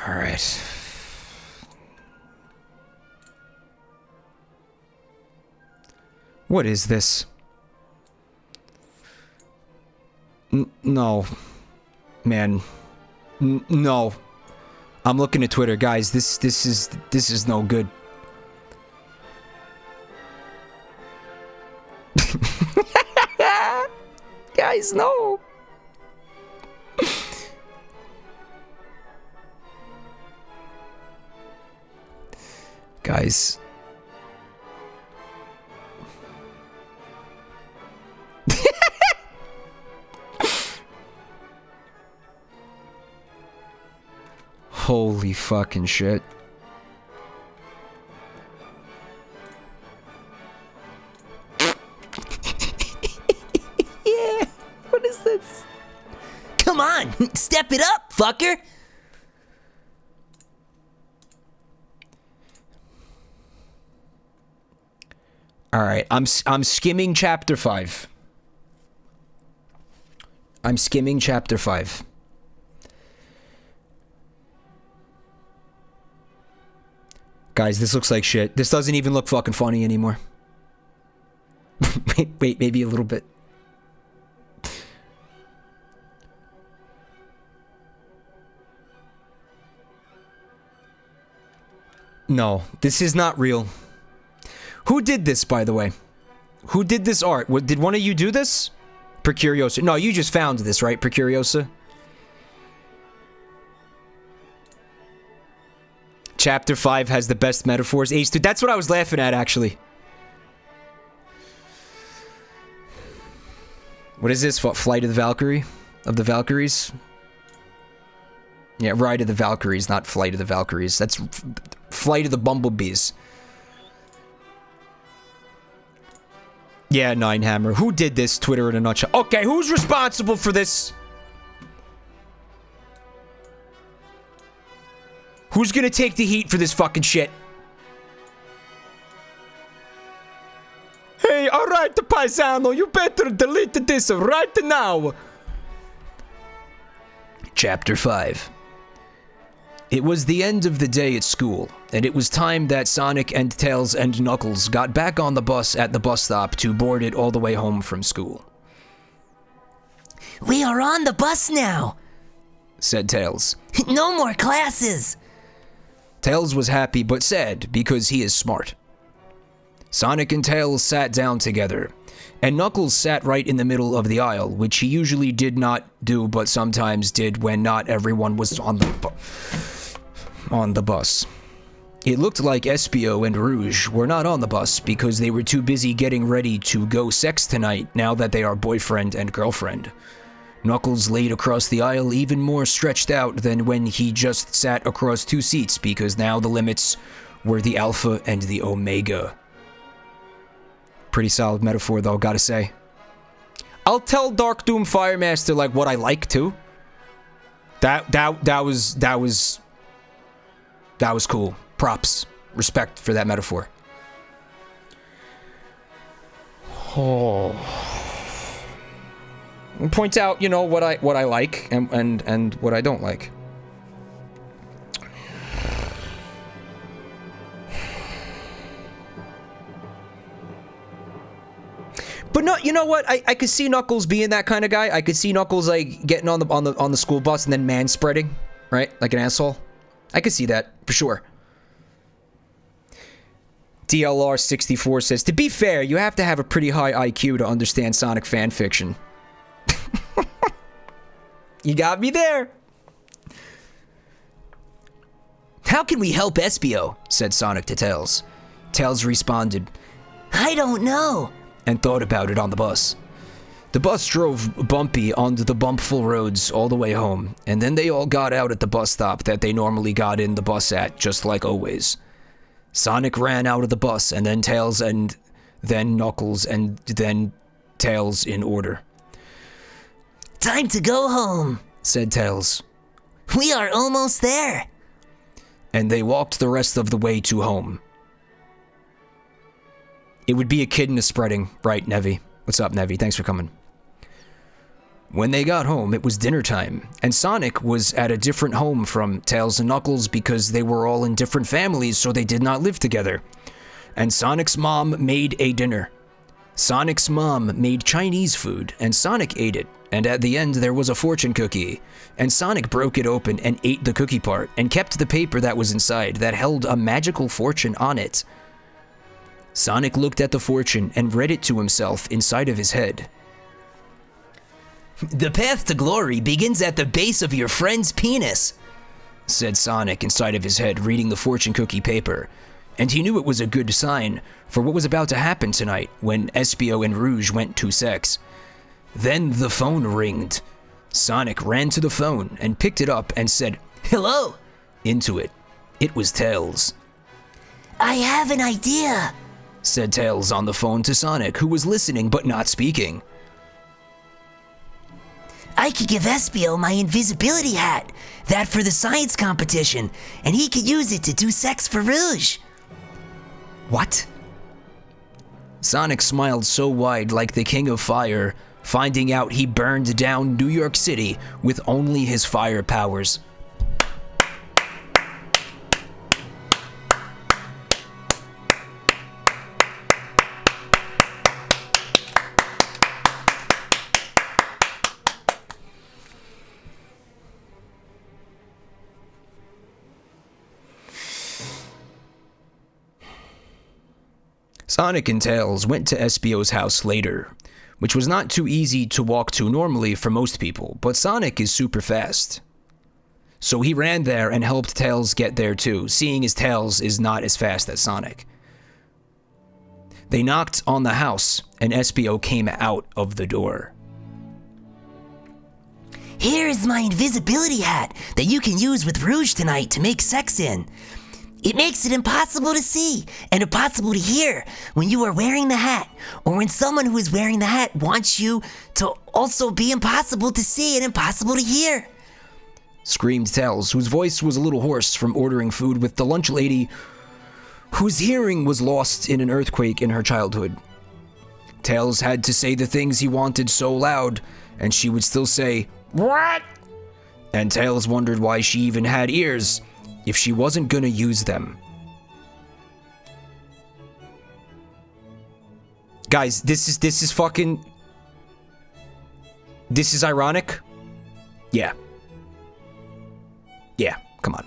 S1: All right. What is this? No. Man. No. I'm looking at Twitter, guys. This is no good. Guys, no. Guys. Holy fucking shit.
S3: Yeah, what is this? Come on, step it up, fucker.
S1: All right, I'm skimming chapter 5. I'm skimming chapter 5. Guys, this looks like shit. This doesn't even look fucking funny anymore. wait, maybe a little bit. No, this is not real. Who did this, by the way? Who did this art? Did one of you do this? Precuriosa. No, you just found this, right, Precuriosa? Chapter 5 has the best metaphors. Ace, dude, that's what I was laughing at, actually. What is this? Flight of the Valkyrie? Of the Valkyries? Yeah, Ride of the Valkyries, not Flight of the Valkyries. That's Flight of the Bumblebees. Yeah, Ninehammer. Who did this? Twitter in a nutshell. Okay, who's responsible for this? Who's gonna take the heat for this fucking shit? Hey, alright, paisano, you better delete this right now. Chapter 5. It was the end of the day at school, and it was time that Sonic and Tails and Knuckles got back on the bus at the bus stop to board it all the way home from school.
S3: We are on the bus now,
S1: said Tails.
S3: No more classes.
S1: Tails was happy but sad because he is smart. Sonic and Tails sat down together, and Knuckles sat right in the middle of the aisle, which he usually did not do but sometimes did when not everyone was on the bus. It looked like Espio and Rouge were not on the bus because they were too busy getting ready to go sex tonight now that they are boyfriend and girlfriend. Knuckles laid across the aisle even more stretched out than when he just sat across 2 seats because now the limits were the Alpha and the Omega. Pretty solid metaphor though, gotta say. I'll tell Dark Doom Firemaster like what I like too. That was cool. Props. Respect for that metaphor. Oh. Point out, you know, what I like and what I don't like. But no, you know what? I could see Knuckles being that kind of guy. I could see Knuckles like getting on the school bus and then man-spreading, right? Like an asshole. I could see that for sure. DLR64 says, to be fair, you have to have a pretty high IQ to understand Sonic fan fiction. You got me there.
S3: How can we help Espio?
S1: Said Sonic to Tails. Tails responded,
S3: I don't know.
S1: And thought about it on the bus. The bus drove bumpy onto the bumpful roads all the way home, and then they all got out at the bus stop that they normally got in the bus at, just like always. Sonic ran out of the bus, and then Tails, and then Knuckles, and then Tails in order.
S3: Time to go home,
S1: said Tails.
S3: We are almost there.
S1: And they walked the rest of the way to home. It would be a kid in a spreading, right, Nevi? What's up, Nevi? Thanks for coming. When they got home, it was dinner time, and Sonic was at a different home from Tails and Knuckles because they were all in different families, so they did not live together. And Sonic's mom made a dinner. Sonic's mom made Chinese food, and Sonic ate it, and at the end there was a fortune cookie, and Sonic broke it open and ate the cookie part, and kept the paper that was inside that held a magical fortune on it. Sonic looked at the fortune and read it to himself inside of his head.
S3: The path to glory begins at the base of your friend's penis,
S1: said Sonic inside of his head, reading the fortune cookie paper. And he knew it was a good sign for what was about to happen tonight when Espio and Rouge went to sex. Then the phone ringed. Sonic ran to the phone and picked it up and said,
S3: Hello,
S1: into it. It was Tails.
S3: I have an idea,
S1: said Tails on the phone to Sonic, who was listening but not speaking.
S3: I could give Espio my invisibility hat, that for the science competition, and he could use it to do sex for Rouge.
S1: What? Sonic smiled so wide like the King of Fire, finding out he burned down New York City with only his fire powers. Sonic and Tails went to Espio's house later, which was not too easy to walk to normally for most people, but Sonic is super fast. So he ran there and helped Tails get there too, seeing as Tails is not as fast as Sonic. They knocked on the house, and Espio came out of the door.
S3: Here is my invisibility hat that you can use with Rouge tonight to make sex in. It makes it impossible to see and impossible to hear when you are wearing the hat, or when someone who is wearing the hat wants you to also be impossible to see and impossible to hear.
S1: Screamed Tails, whose voice was a little hoarse from ordering food with the lunch lady whose hearing was lost in an earthquake in her childhood. Tails had to say the things he wanted so loud, and she would still say, "What?" And Tails wondered why she even had ears if she wasn't gonna use them. Guys, this is fucking... This is ironic? Yeah. Yeah, come on.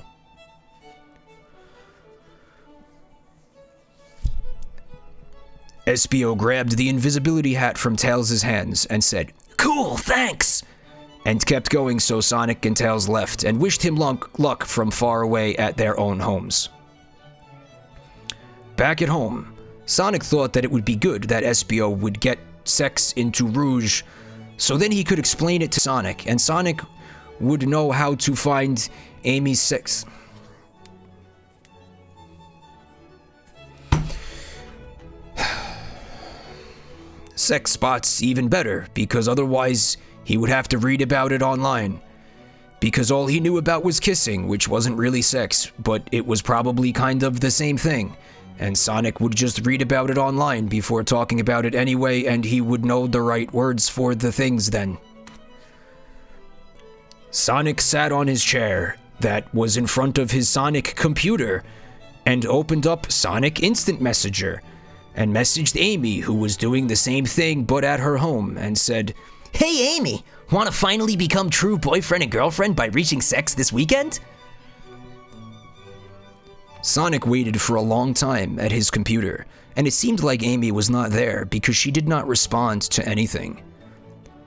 S1: Espio grabbed the invisibility hat from Tails' hands and said, "Cool, thanks!" and kept going, so Sonic and Tails left and wished him luck from far away at their own homes. Back at home, Sonic thought that it would be good that Espio would get sex into Rouge, so then he could explain it to Sonic, and Sonic would know how to find Amy's sex. Sex spots even better, because otherwise he would have to read about it online. Because all he knew about was kissing, which wasn't really sex, but it was probably kind of the same thing. And Sonic would just read about it online before talking about it anyway, and he would know the right words for the things then. Sonic sat on his chair that was in front of his Sonic computer and opened up Sonic Instant Messenger and messaged Amy, who was doing the same thing but at her home, and said,
S3: Hey Amy, want to finally become true boyfriend and girlfriend by reaching sex this weekend?
S1: Sonic waited for a long time at his computer, and it seemed like Amy was not there because she did not respond to anything.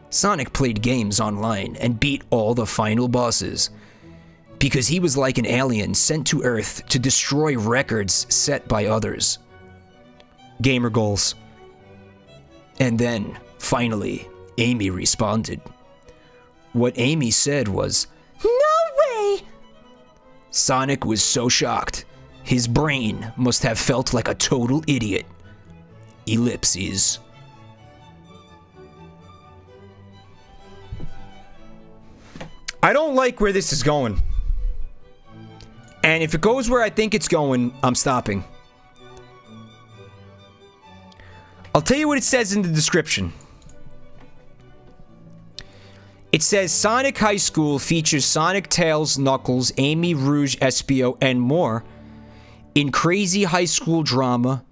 S1: Sonic played games online and beat all the final bosses, because he was like an alien sent to Earth to destroy records set by others. Gamer goals. And then, finally, Amy responded. What Amy said was,
S4: No way!
S1: Sonic was so shocked. His brain must have felt like a total idiot. Ellipses. I don't like where this is going. And if it goes where I think it's going, I'm stopping. I'll tell you what it says in the description. It says Sonic High School features Sonic, Tails, Knuckles, Amy, Rouge, Espio, and more in crazy high school drama,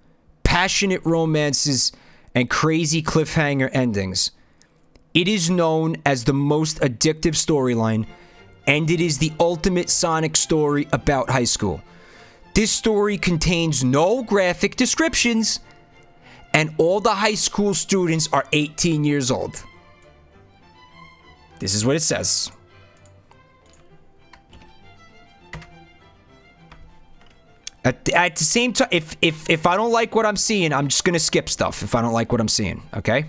S1: passionate romances, and crazy cliffhanger endings. It is known as the most addictive storyline, and it is the ultimate Sonic story about high school. This story contains no graphic descriptions, and all the high school students are 18 years old. This is what it says. At the same time, if I don't like what I'm seeing, I'm just gonna skip stuff if I don't like what I'm seeing, okay?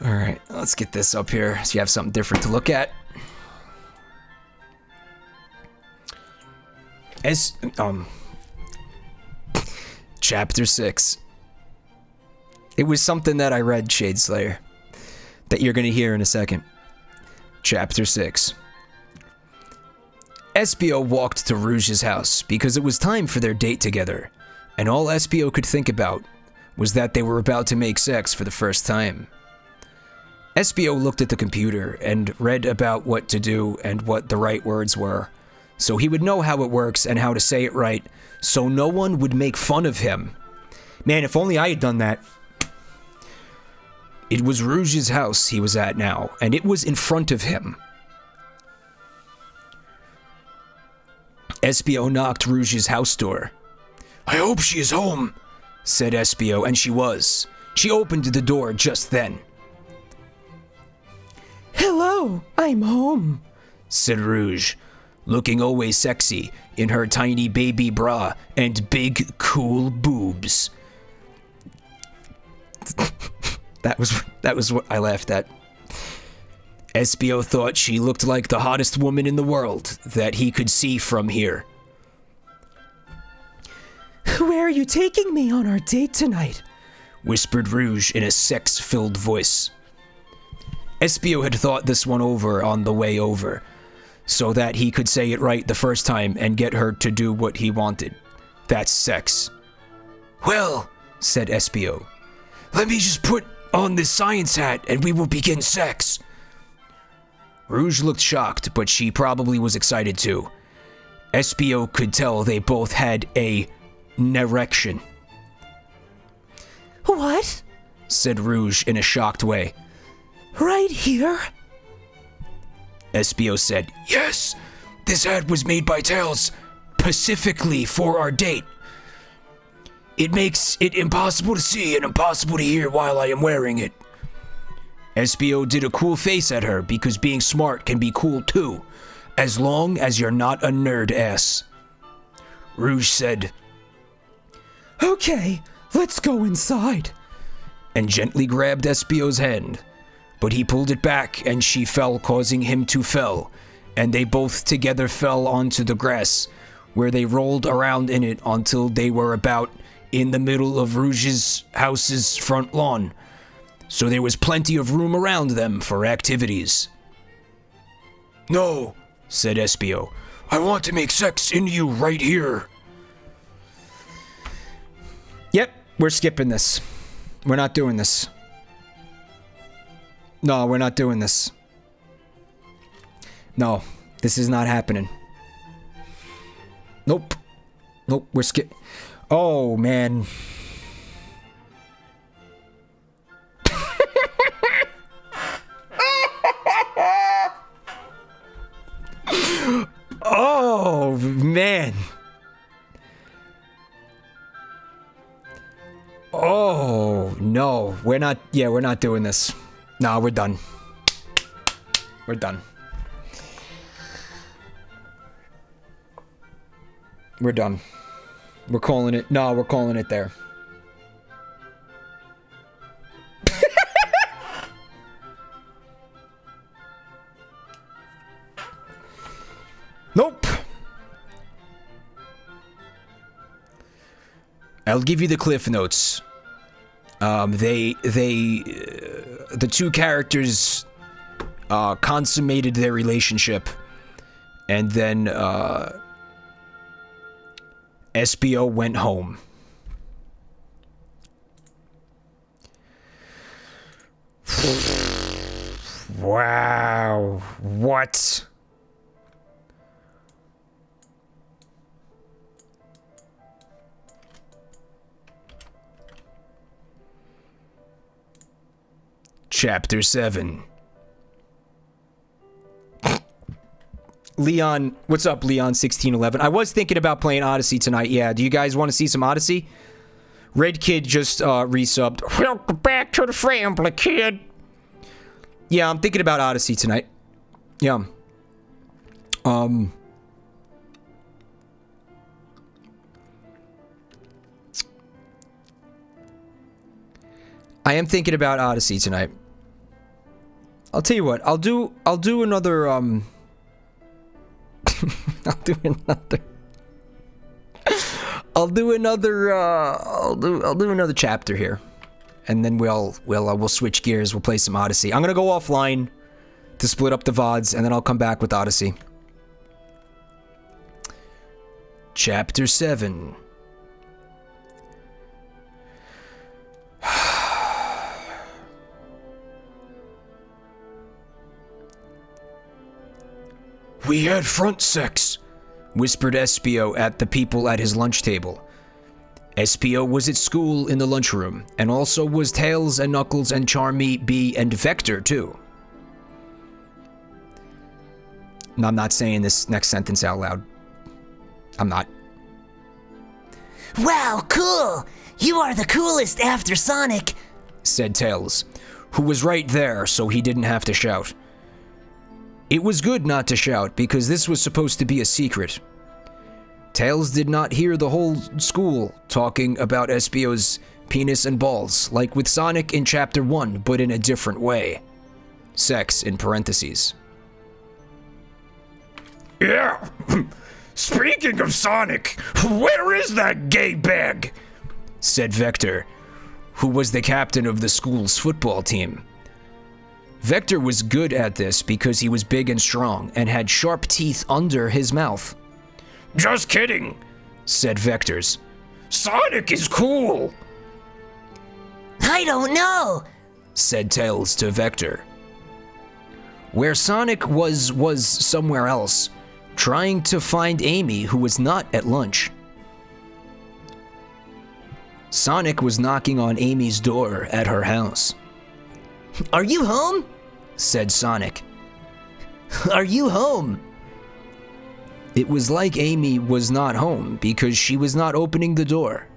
S1: All right, let's get this up here so you have something different to look at. Chapter 6. It was something that I read, Shadeslayer, that you're going to hear in a second. Chapter 6. Espio walked to Rouge's house because it was time for their date together, and all Espio could think about was that they were about to make sex for the first time. Espio looked at the computer and read about what to do and what the right words were, so he would know how it works and how to say it right, so no one would make fun of him. Man, if only I had done that. It was Rouge's house he was at now, and it was in front of him. Espio knocked Rouge's house door. "I hope she is home," said Espio, and she was. She opened the door just then.
S5: Hello, I'm home,
S1: said Rouge, looking always sexy in her tiny baby bra and big, cool boobs. That was what I laughed at. Espio thought she looked like the hottest woman in the world that he could see from here.
S5: Where are you taking me on our date tonight?
S1: Whispered Rouge in a sex-filled voice. Espio had thought this one over on the way over, so that he could say it right the first time and get her to do what he wanted. That's sex. "Well," said Espio, "let me just put on this science hat and we will begin sex." Rouge looked shocked, but she probably was excited too. Espio could tell they both had a erection.
S5: What?
S1: Said Rouge in a shocked way.
S5: Right here?
S1: Espio said, "Yes, this hat was made by Tails, specifically for our date. It makes it impossible to see and impossible to hear while I am wearing it." Espio did a cool face at her because being smart can be cool too, as long as you're not a nerd ass. Rouge said,
S5: "Okay, let's go inside,"
S1: and gently grabbed Espio's hand. But he pulled it back and she fell, causing him to fall, and they both together fell onto the grass, where they rolled around in it until they were about in the middle of Rouge's house's front lawn, so there was plenty of room around them for activities. "No," said Espio, "I want to make sex in you right here." Yep, we're skipping this. We're not doing this. No, we're not doing this. No, this is not happening. Nope. Nope, we're skip. Oh, man. Oh, man. Oh, no. We're not doing this. No, we're done. We're done. We're done. We're calling it. No, we're calling it there. Nope. I'll give you the cliff notes. The two characters consummated their relationship, and then Espio went home. Wow. What? Chapter 7. Leon, what's up, Leon1611? I was thinking about playing Odyssey tonight. Yeah, do you guys want to see some Odyssey? Red Kid just resubbed. Welcome back to the family, kid. Yeah, I'm thinking about Odyssey tonight. Yeah. I am thinking about Odyssey tonight. I'll tell you what. I'll do another I'll do another chapter here. And then we'll switch gears. We'll play some Odyssey. I'm going to go offline to split up the VODs, and then I'll come back with Odyssey. Chapter 7.
S2: We had front sex,
S1: whispered Espio at the people at his lunch table. Espio was at school in the lunchroom, and also was Tails and Knuckles and Charmy, Bee, and Vector too. No, I'm not saying this next sentence out loud. I'm not.
S3: Wow, cool! You are the coolest after Sonic,
S1: said Tails, who was right there, so he didn't have to shout. It was good not to shout, because this was supposed to be a secret. Tails did not hear the whole school talking about Espio's penis and balls, like with Sonic in Chapter 1, but in a different way. Sex in parentheses.
S2: Yeah. Speaking of Sonic, where is that gay bag?
S1: Said Vector, who was the captain of the school's football team. Vector was good at this because he was big and strong and had sharp teeth under his mouth.
S2: Just kidding,
S1: said Vector's.
S2: Sonic is cool.
S3: I don't know,
S1: said Tails to Vector. Where Sonic was somewhere else, trying to find Amy, who was not at lunch. Sonic was knocking on Amy's door at her house.
S3: Are you home?
S1: Said Sonic.
S3: Are you home?
S1: It was like Amy was not home because she was not opening the door.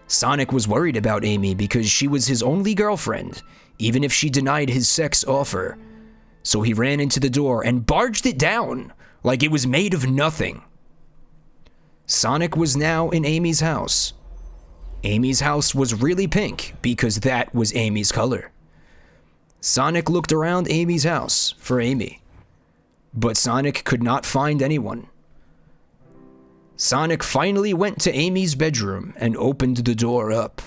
S1: Sonic was worried about Amy because she was his only girlfriend, even if she denied his sex offer. So he ran into the door and barged it down like it was made of nothing. Sonic was now in Amy's house. Amy's house was really pink because that was Amy's color. Sonic looked around Amy's house for Amy, but Sonic could not find anyone. Sonic finally went to Amy's bedroom and opened the door up.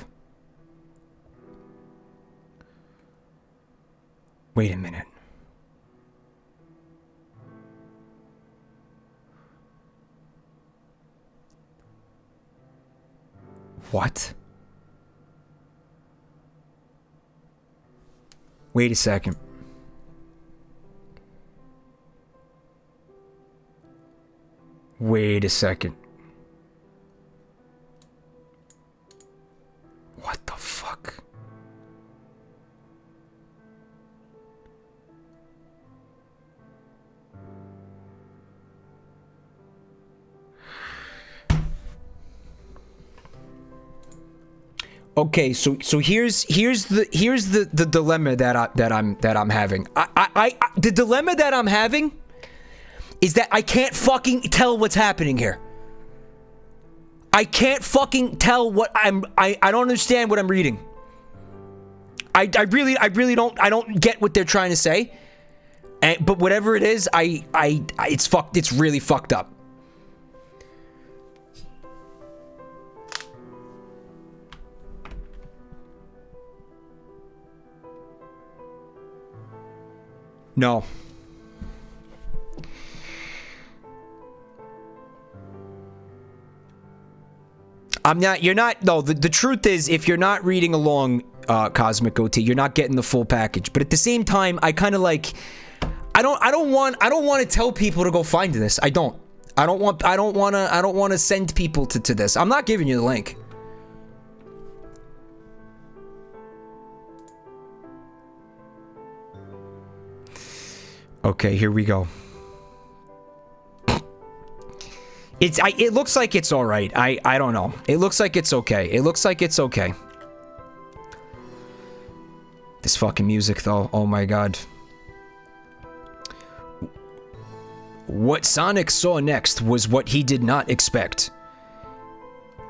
S1: Wait a minute. What? Wait a second. Wait a second. What the fuck? Okay, so here's the dilemma that I'm having. The dilemma that I'm having is that I can't fucking tell what's happening here. I can't fucking tell what I don't understand what I'm reading. I really don't get what they're trying to say. But whatever it is, it's fucked. It's really fucked up. No. I'm not, you're not, no, the truth is, if you're not reading along, Cosmic OT, you're not getting the full package. But at the same time, I kind of like, I don't want to tell people to go find this. I don't want to send people to this. I'm not giving you the link. Okay, here we go. It looks like it's all right. I don't know. It looks like it's okay. It looks like it's okay. This fucking music though. Oh my god. What Sonic saw next was what he did not expect.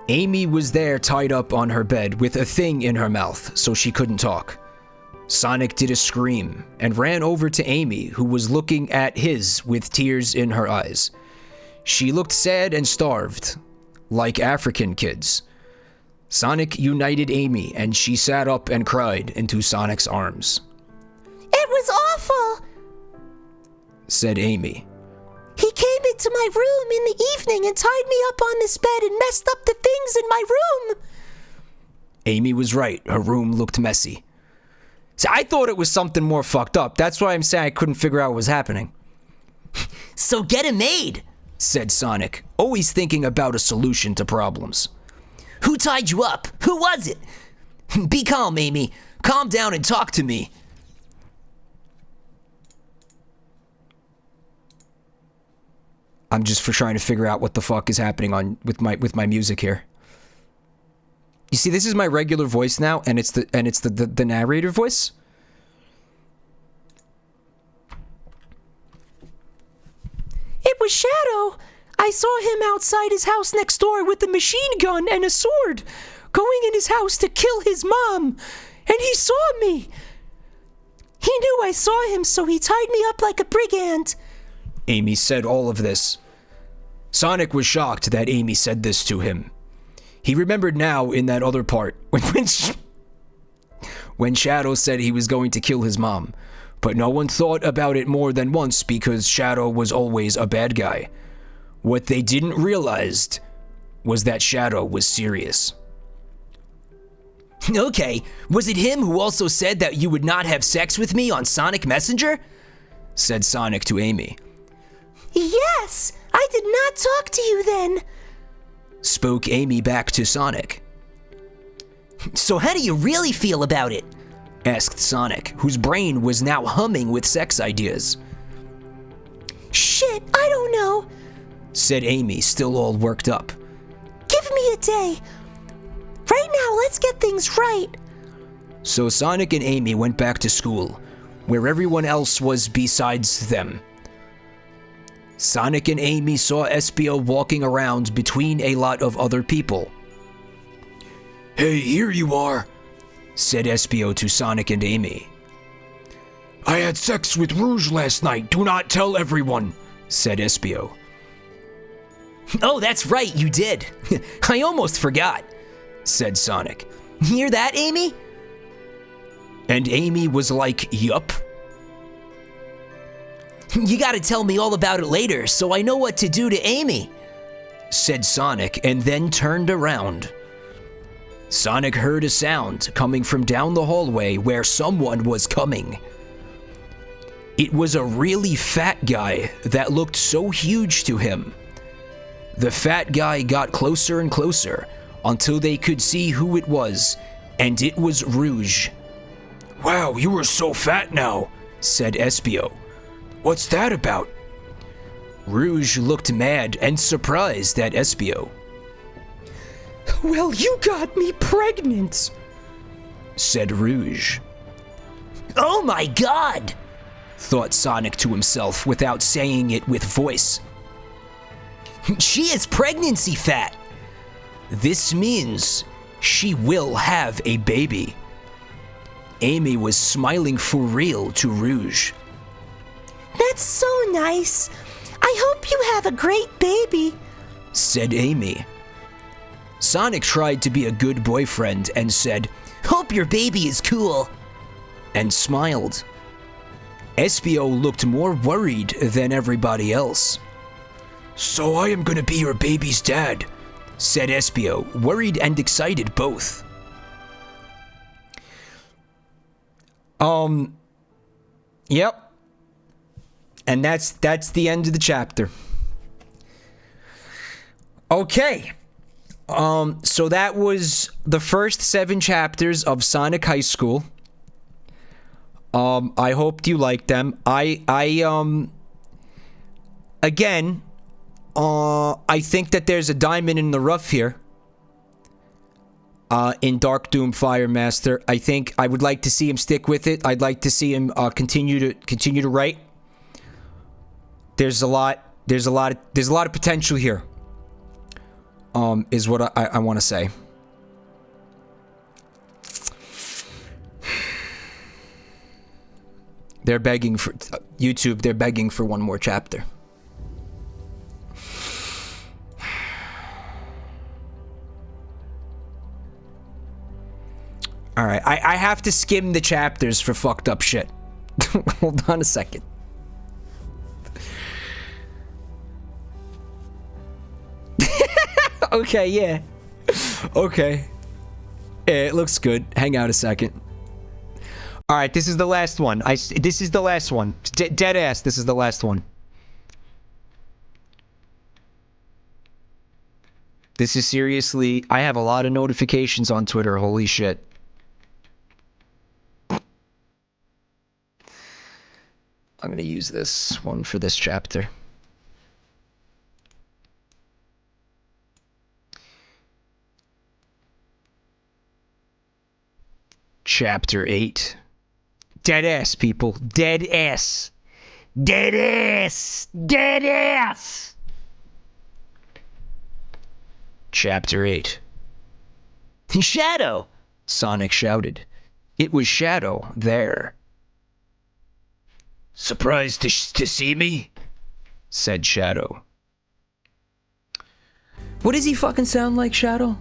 S1: Amy was there tied up on her bed with a thing in her mouth so she couldn't talk. Sonic did a scream and ran over to Amy, who was looking at his with tears in her eyes. She looked sad and starved, like African kids. Sonic united Amy, and she sat up and cried into Sonic's arms.
S4: It was awful,
S1: said Amy.
S4: He came into my room in the evening and tied me up on this bed and messed up the things in my room.
S1: Amy was right. Her room looked messy. See, I thought it was something more fucked up. That's why I'm saying I couldn't figure out what was happening.
S3: So get a maid,
S1: said Sonic, always thinking about a solution to problems.
S3: Who tied you up? Who was it? Be calm, Amy. Calm down and talk to me.
S1: I'm just trying to figure out what the fuck is happening with my music here. You see, this is my regular voice now, and it's the narrator voice.
S4: It was Shadow. I saw him outside his house next door with a machine gun and a sword, going in his house to kill his mom, and he saw me. He knew I saw him, so he tied me up like a brigand.
S1: Amy said all of this. Sonic was shocked that Amy said this to him. He remembered now in that other part when Shadow said he was going to kill his mom, but no one thought about it more than once because Shadow was always a bad guy. What they didn't realize was that Shadow was serious.
S3: Okay, was it him who also said that you would not have sex with me on Sonic Messenger?
S1: Said Sonic to Amy.
S4: Yes, I did not talk to you then.
S1: Spoke Amy back to Sonic.
S3: So how do you really feel about it?
S1: Asked Sonic, whose brain was now humming with sex ideas.
S4: Shit, I don't know,
S1: said Amy, still all worked up.
S4: Give me a day. Right now, let's get things right.
S1: So Sonic and Amy went back to school, where everyone else was besides them. Sonic and Amy saw Espio walking around between a lot of other people. Hey, here you are, said Espio to Sonic and Amy. I had sex with Rouge last night. Do not tell everyone, said Espio.
S3: Oh, that's right, you did. I almost forgot, said Sonic. Hear that, Amy?
S1: And Amy was like, yup.
S3: You gotta tell me all about it later so I know what to do to Amy,
S1: said Sonic and then turned around. Sonic heard a sound coming from down the hallway where someone was coming. It was a really fat guy that looked so huge to him. The fat guy got closer and closer until they could see who it was, and it was Rouge. Wow, you are so fat now, said Espio. What's that about? Rouge looked mad and surprised at Espio.
S5: Well, you got me pregnant,
S1: said Rouge.
S3: Oh my god,
S1: thought Sonic to himself without saying it with voice.
S3: She is pregnancy fat.
S1: This means she will have a baby. Amy was smiling for real to Rouge.
S4: That's so nice. I hope you have a great baby,
S1: said Amy. Sonic tried to be a good boyfriend and said,
S3: Hope your baby is cool,
S1: and smiled. Espio looked more worried than everybody else. So I am gonna be your baby's dad, said Espio, worried and excited both. Yep. And that's the end of the chapter. Okay. So that was the first 7 chapters of Sonic High School. I hoped you liked them. Again, I think that there's a diamond in the rough here. In Dark Doom Fire Master. I think I would like to see him stick with it. I'd like to see him continue to write. There's a lot of potential here. Is what I want to say. They're begging for YouTube. They're begging for one more chapter. All right, I have to skim the chapters for fucked up shit. Hold on a second. Okay, yeah. Okay. Yeah, it looks good. Hang out a second. All right, this is the last one. This is the last one. Dead ass, this is the last one. This is seriously... I have a lot of notifications on Twitter. Holy shit. I'm gonna use this one for this chapter. Chapter 8. Dead ass, people. Dead ass. Dead ass. Dead ass. Chapter 8.
S3: Shadow!
S1: Sonic shouted. It was Shadow there.
S2: Surprised to see me?
S1: Said Shadow.
S3: What does he fucking sound like, Shadow?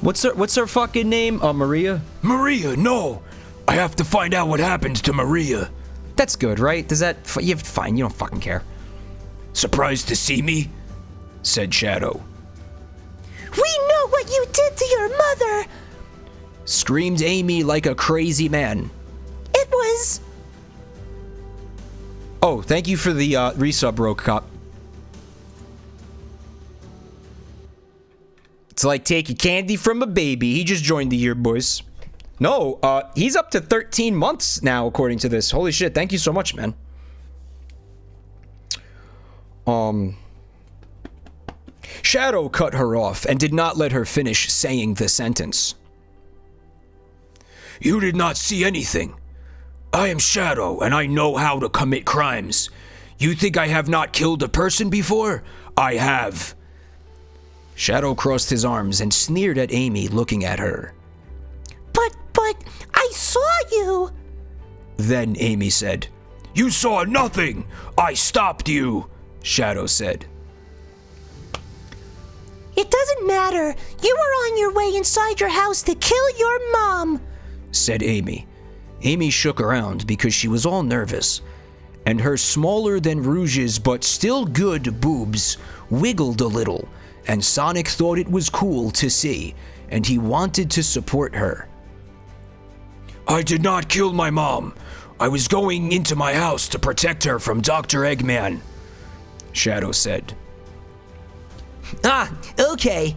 S1: What's her fucking name? Maria?
S2: Maria, no! I have to find out what happens to Maria.
S1: That's good, right? Does that... fine, you don't fucking care.
S2: Surprised to see me? Said Shadow.
S4: We know what you did to your mother!
S1: Screamed Amy like a crazy man.
S4: It was...
S1: Oh, thank you for the resub, Rogue Cop. It's like taking candy from a baby. He just joined the year, boys. No, he's up to 13 months now, according to this. Holy shit, thank you so much, man. Shadow cut her off and did not let her finish saying the sentence.
S2: You did not see anything. I am Shadow, and I know how to commit crimes. You think I have not killed a person before? I have.
S1: Shadow crossed his arms and sneered at Amy, looking at her.
S4: But, I saw you!
S1: Then Amy said.
S2: You saw nothing! I stopped you, Shadow said.
S4: It doesn't matter. You were on your way inside your house to kill your mom,
S1: said Amy. Amy shook around because she was all nervous, and her smaller than Rouge's but still good boobs wiggled a little, and Sonic thought it was cool to see, and he wanted to support her.
S2: I did not kill my mom. I was going into my house to protect her from Dr. Eggman, Shadow said.
S3: Ah, okay,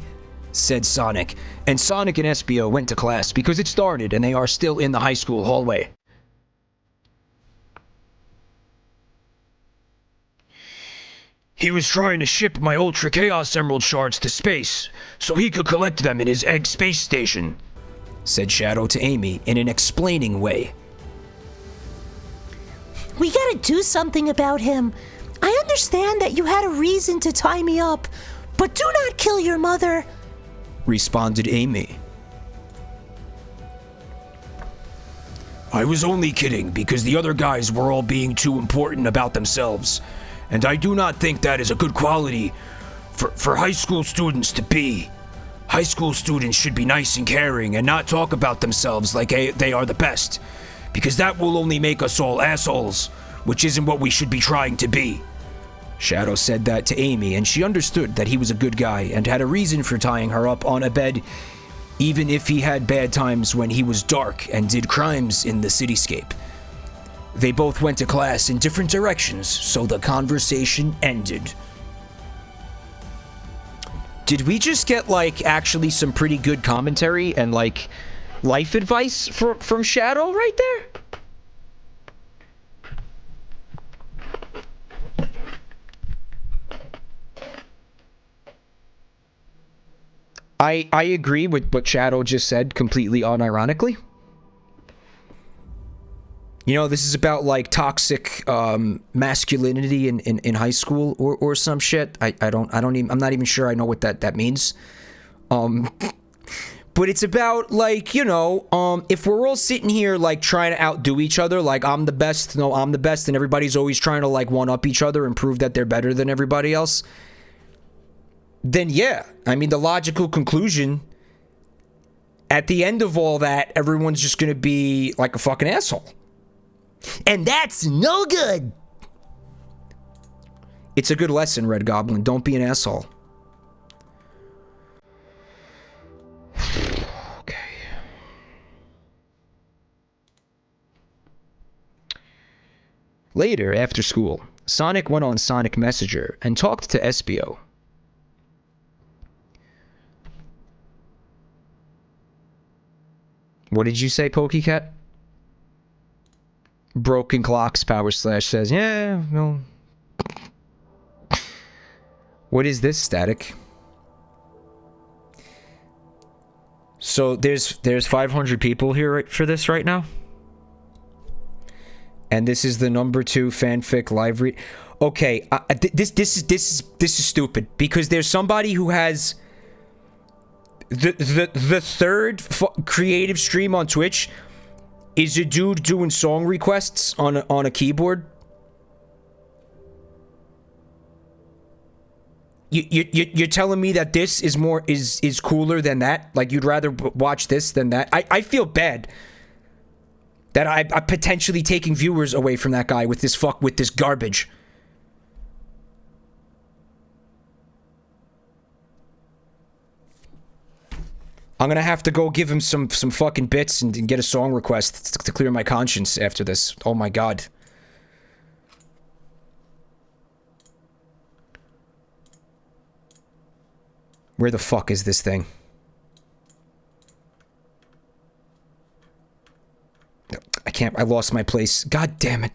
S1: said Sonic, and Sonic and Espio went to class because it started and they are still in the high school hallway.
S2: He was trying to ship my Ultra Chaos Emerald shards to space so he could collect them in his egg space station,
S1: said Shadow to Amy in an explaining way.
S4: We gotta do something about him. I understand that you had a reason to tie me up, but do not kill your mother,
S1: responded Amy.
S2: I was only kidding because the other guys were all being too important about themselves, and I do not think that is a good quality for high school students to be. High school students should be nice and caring and not talk about themselves like they are the best, because that will only make us all assholes, which isn't what we should be trying to be.
S1: Shadow said that to Amy, and she understood that he was a good guy and had a reason for tying her up on a bed, even if he had bad times when he was dark and did crimes in the cityscape. They both went to class in different directions, so the conversation ended. Did we just get, like, actually some pretty good commentary and, like, life advice from Shadow right there? I agree with what Shadow just said completely unironically. You know, this is about like toxic masculinity in high school or some shit. I'm not even sure I know what that means. But it's about, like, you know, if we're all sitting here, like, trying to outdo each other, like, I'm the best, no, I'm the best, and everybody's always trying to, like, one-up each other and prove that they're better than everybody else, then yeah, I mean, the logical conclusion, at the end of all that, everyone's just gonna be, like, a fucking asshole.
S3: And that's no good.
S1: It's a good lesson, Red Goblin. Don't be an asshole. Later, after school, Sonic went on Sonic Messenger and talked to Espio. What did you say, Pokecat? Broken Clocks Power Slash says, yeah, no. What is this, Static? So there's 500 people here for this right now? And this is the #2 fanfic live read. Okay, this is stupid because there's somebody who has the third creative stream on Twitch is a dude doing song requests on a keyboard. You're telling me that this is more is cooler than that? Like you'd rather watch this than that? I feel bad that I'm potentially taking viewers away from that guy with this garbage. I'm gonna have to go give him some fucking bits and get a song request to clear my conscience after this. Oh my god. Where the fuck is this thing? I can't. I lost my place. God damn it.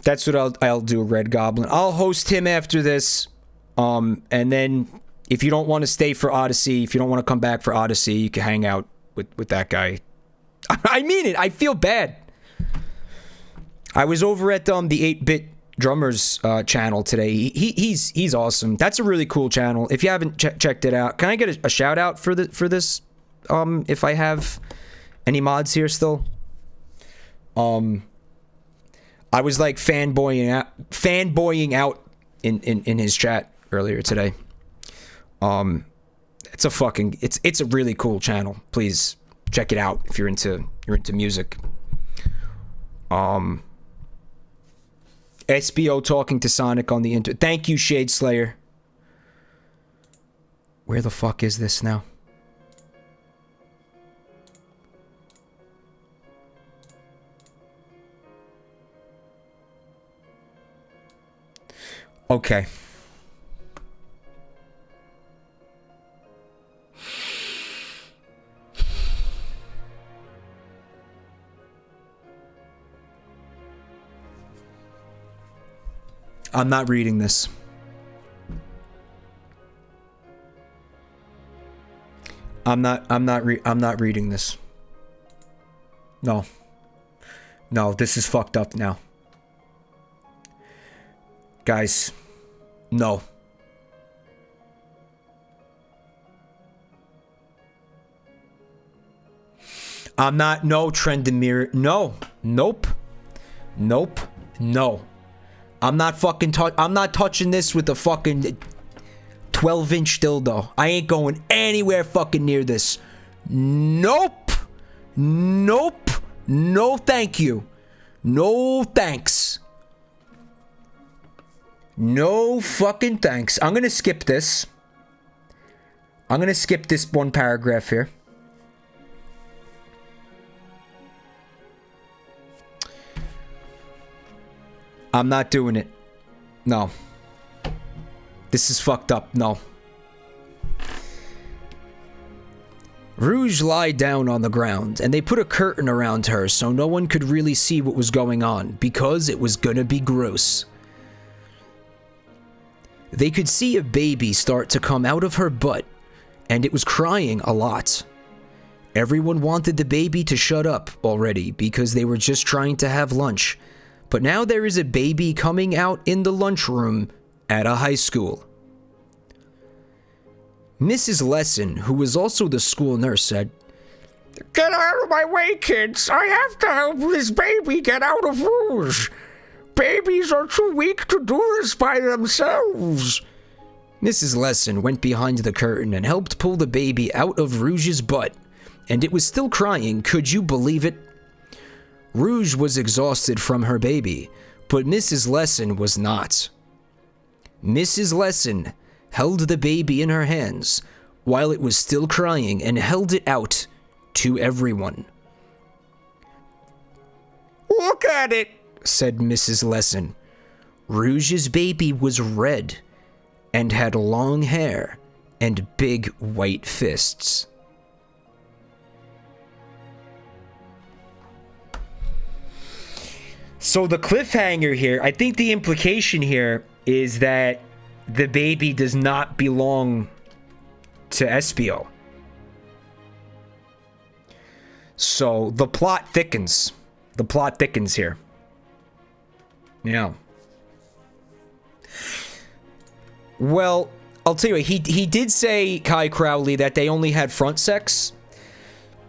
S1: That's what I'll do, Red Goblin. I'll host him after this. And then if you don't want to stay for Odyssey, if you don't want to come back for Odyssey, you can hang out with that guy. I mean it. I feel bad. I was over at the 8-Bit Drummers channel today. He's awesome. That's a really cool channel. If you haven't checked it out, can I get a shout out for this? If I have any mods here still. I was like fanboying out in his chat earlier today. It's a really cool channel. Please check it out if you're into music. SBO talking to Sonic on the internet. Thank you, Shade Slayer. Where the fuck is this now? Okay. I'm not reading this. I'm not reading this. No. No, this is fucked up now. Guys, no. I'm not, no, Trendemir, no, nope, nope, no. I'm not fucking I'm not touching this with a fucking 12-inch dildo. I ain't going anywhere fucking near this. Nope, nope, no thank you. No thanks. No fucking thanks. I'm gonna skip this. I'm gonna skip this one paragraph here. I'm not doing it. No. This is fucked up. No. Rouge lied down on the ground, and they put a curtain around her so no one could really see what was going on, because it was gonna be gross. They could see a baby start to come out of her butt, and it was crying a lot. Everyone wanted the baby to shut up already because they were just trying to have lunch. But now there is a baby coming out in the lunchroom at a high school. Mrs. Lesson, who was also the school nurse, said,
S2: Get out of my way, kids. I have to help this baby get out of Rouge. Babies are too weak to do this by themselves.
S1: Mrs. Lesson went behind the curtain and helped pull the baby out of Rouge's butt, and it was still crying, could you believe it? Rouge was exhausted from her baby, but Mrs. Lesson was not. Mrs. Lesson held the baby in her hands while it was still crying and held it out to everyone.
S2: Look at it,
S1: said Mrs. Lesson. Rouge's baby was red and had long hair and big white fists. So the cliffhanger here, I think the implication here is that the baby does not belong to Espio. So the plot thickens. The plot thickens here. Yeah. Well, I'll tell you what, he did say, Kai Crowley, that they only had front sex.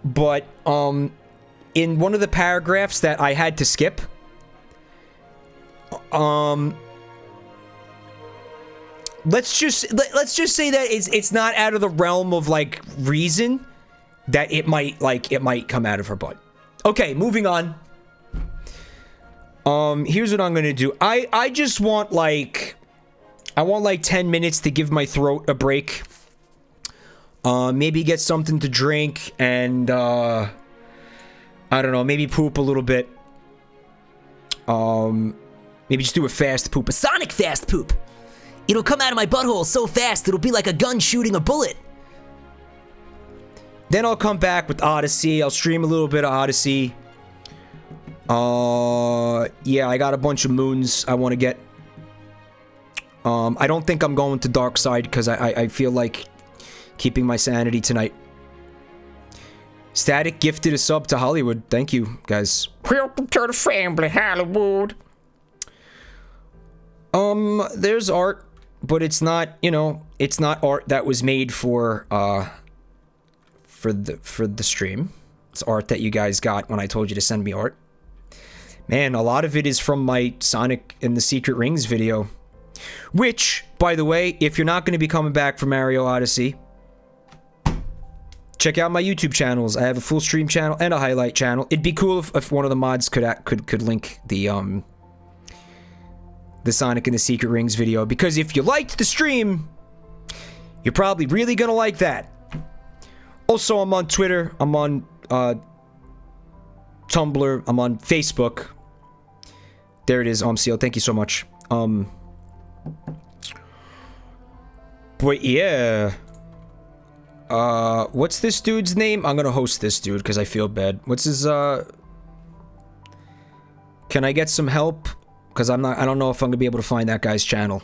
S1: But in one of the paragraphs that I had to skip, let's just say that it's not out of the realm of like reason that it might come out of her butt. Okay, moving on. Here's what I'm gonna do. I just want like 10 minutes to give my throat a break. Maybe get something to drink and I don't know, maybe poop a little bit. Maybe just do a fast poop,
S3: A sonic fast poop. It'll come out of my butthole so fast it'll be like a gun shooting a bullet.
S1: Then I'll come back with Odyssey. I'll stream a little bit of Odyssey. Yeah, I got a bunch of moons I want to get. I don't think I'm going to Dark Side because I feel like keeping my sanity tonight. Static gifted a sub to Hollywood. Thank you, guys.
S2: Welcome to the family, Hollywood.
S1: There's art, but it's not, it's not art that was made for the stream. It's art that you guys got when I told you to send me art. Man, a lot of it is from my Sonic and the Secret Rings video. Which, by the way, if you're not going to be coming back for Mario Odyssey, check out my YouTube channels. I have a full stream channel and a highlight channel. It'd be cool if one of the mods could link the Sonic and the Secret Rings video, because if you liked the stream, you're probably really gonna like that. Also, I'm on Twitter, I'm on Tumblr, I'm on Facebook. There it is, Omseal, thank you so much. But yeah, what's this dude's name? I'm gonna host this dude because I feel bad. What's his can I get some help? Because I don't know if I'm gonna be able to find that guy's channel.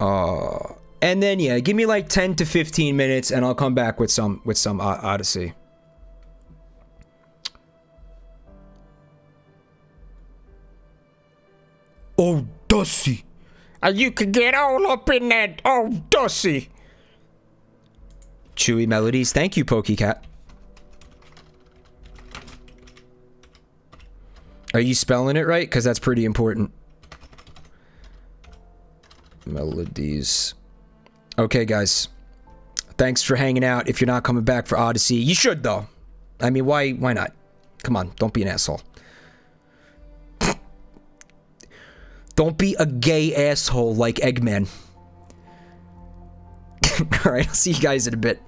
S1: And then yeah, give me like 10 to 15 minutes and I'll come back with some Odyssey.
S2: Oh, Dusty. You can get all up in that. Oh, Dusty.
S1: Chewy Melodies, thank you, Pokecat. Are you spelling it right? Because that's pretty important. Melodies. Okay, guys. Thanks for hanging out. If you're not coming back for Odyssey, you should, though. I mean, why not? Come on, don't be an asshole. Don't be a gay asshole like Eggman. Alright, I'll see you guys in a bit.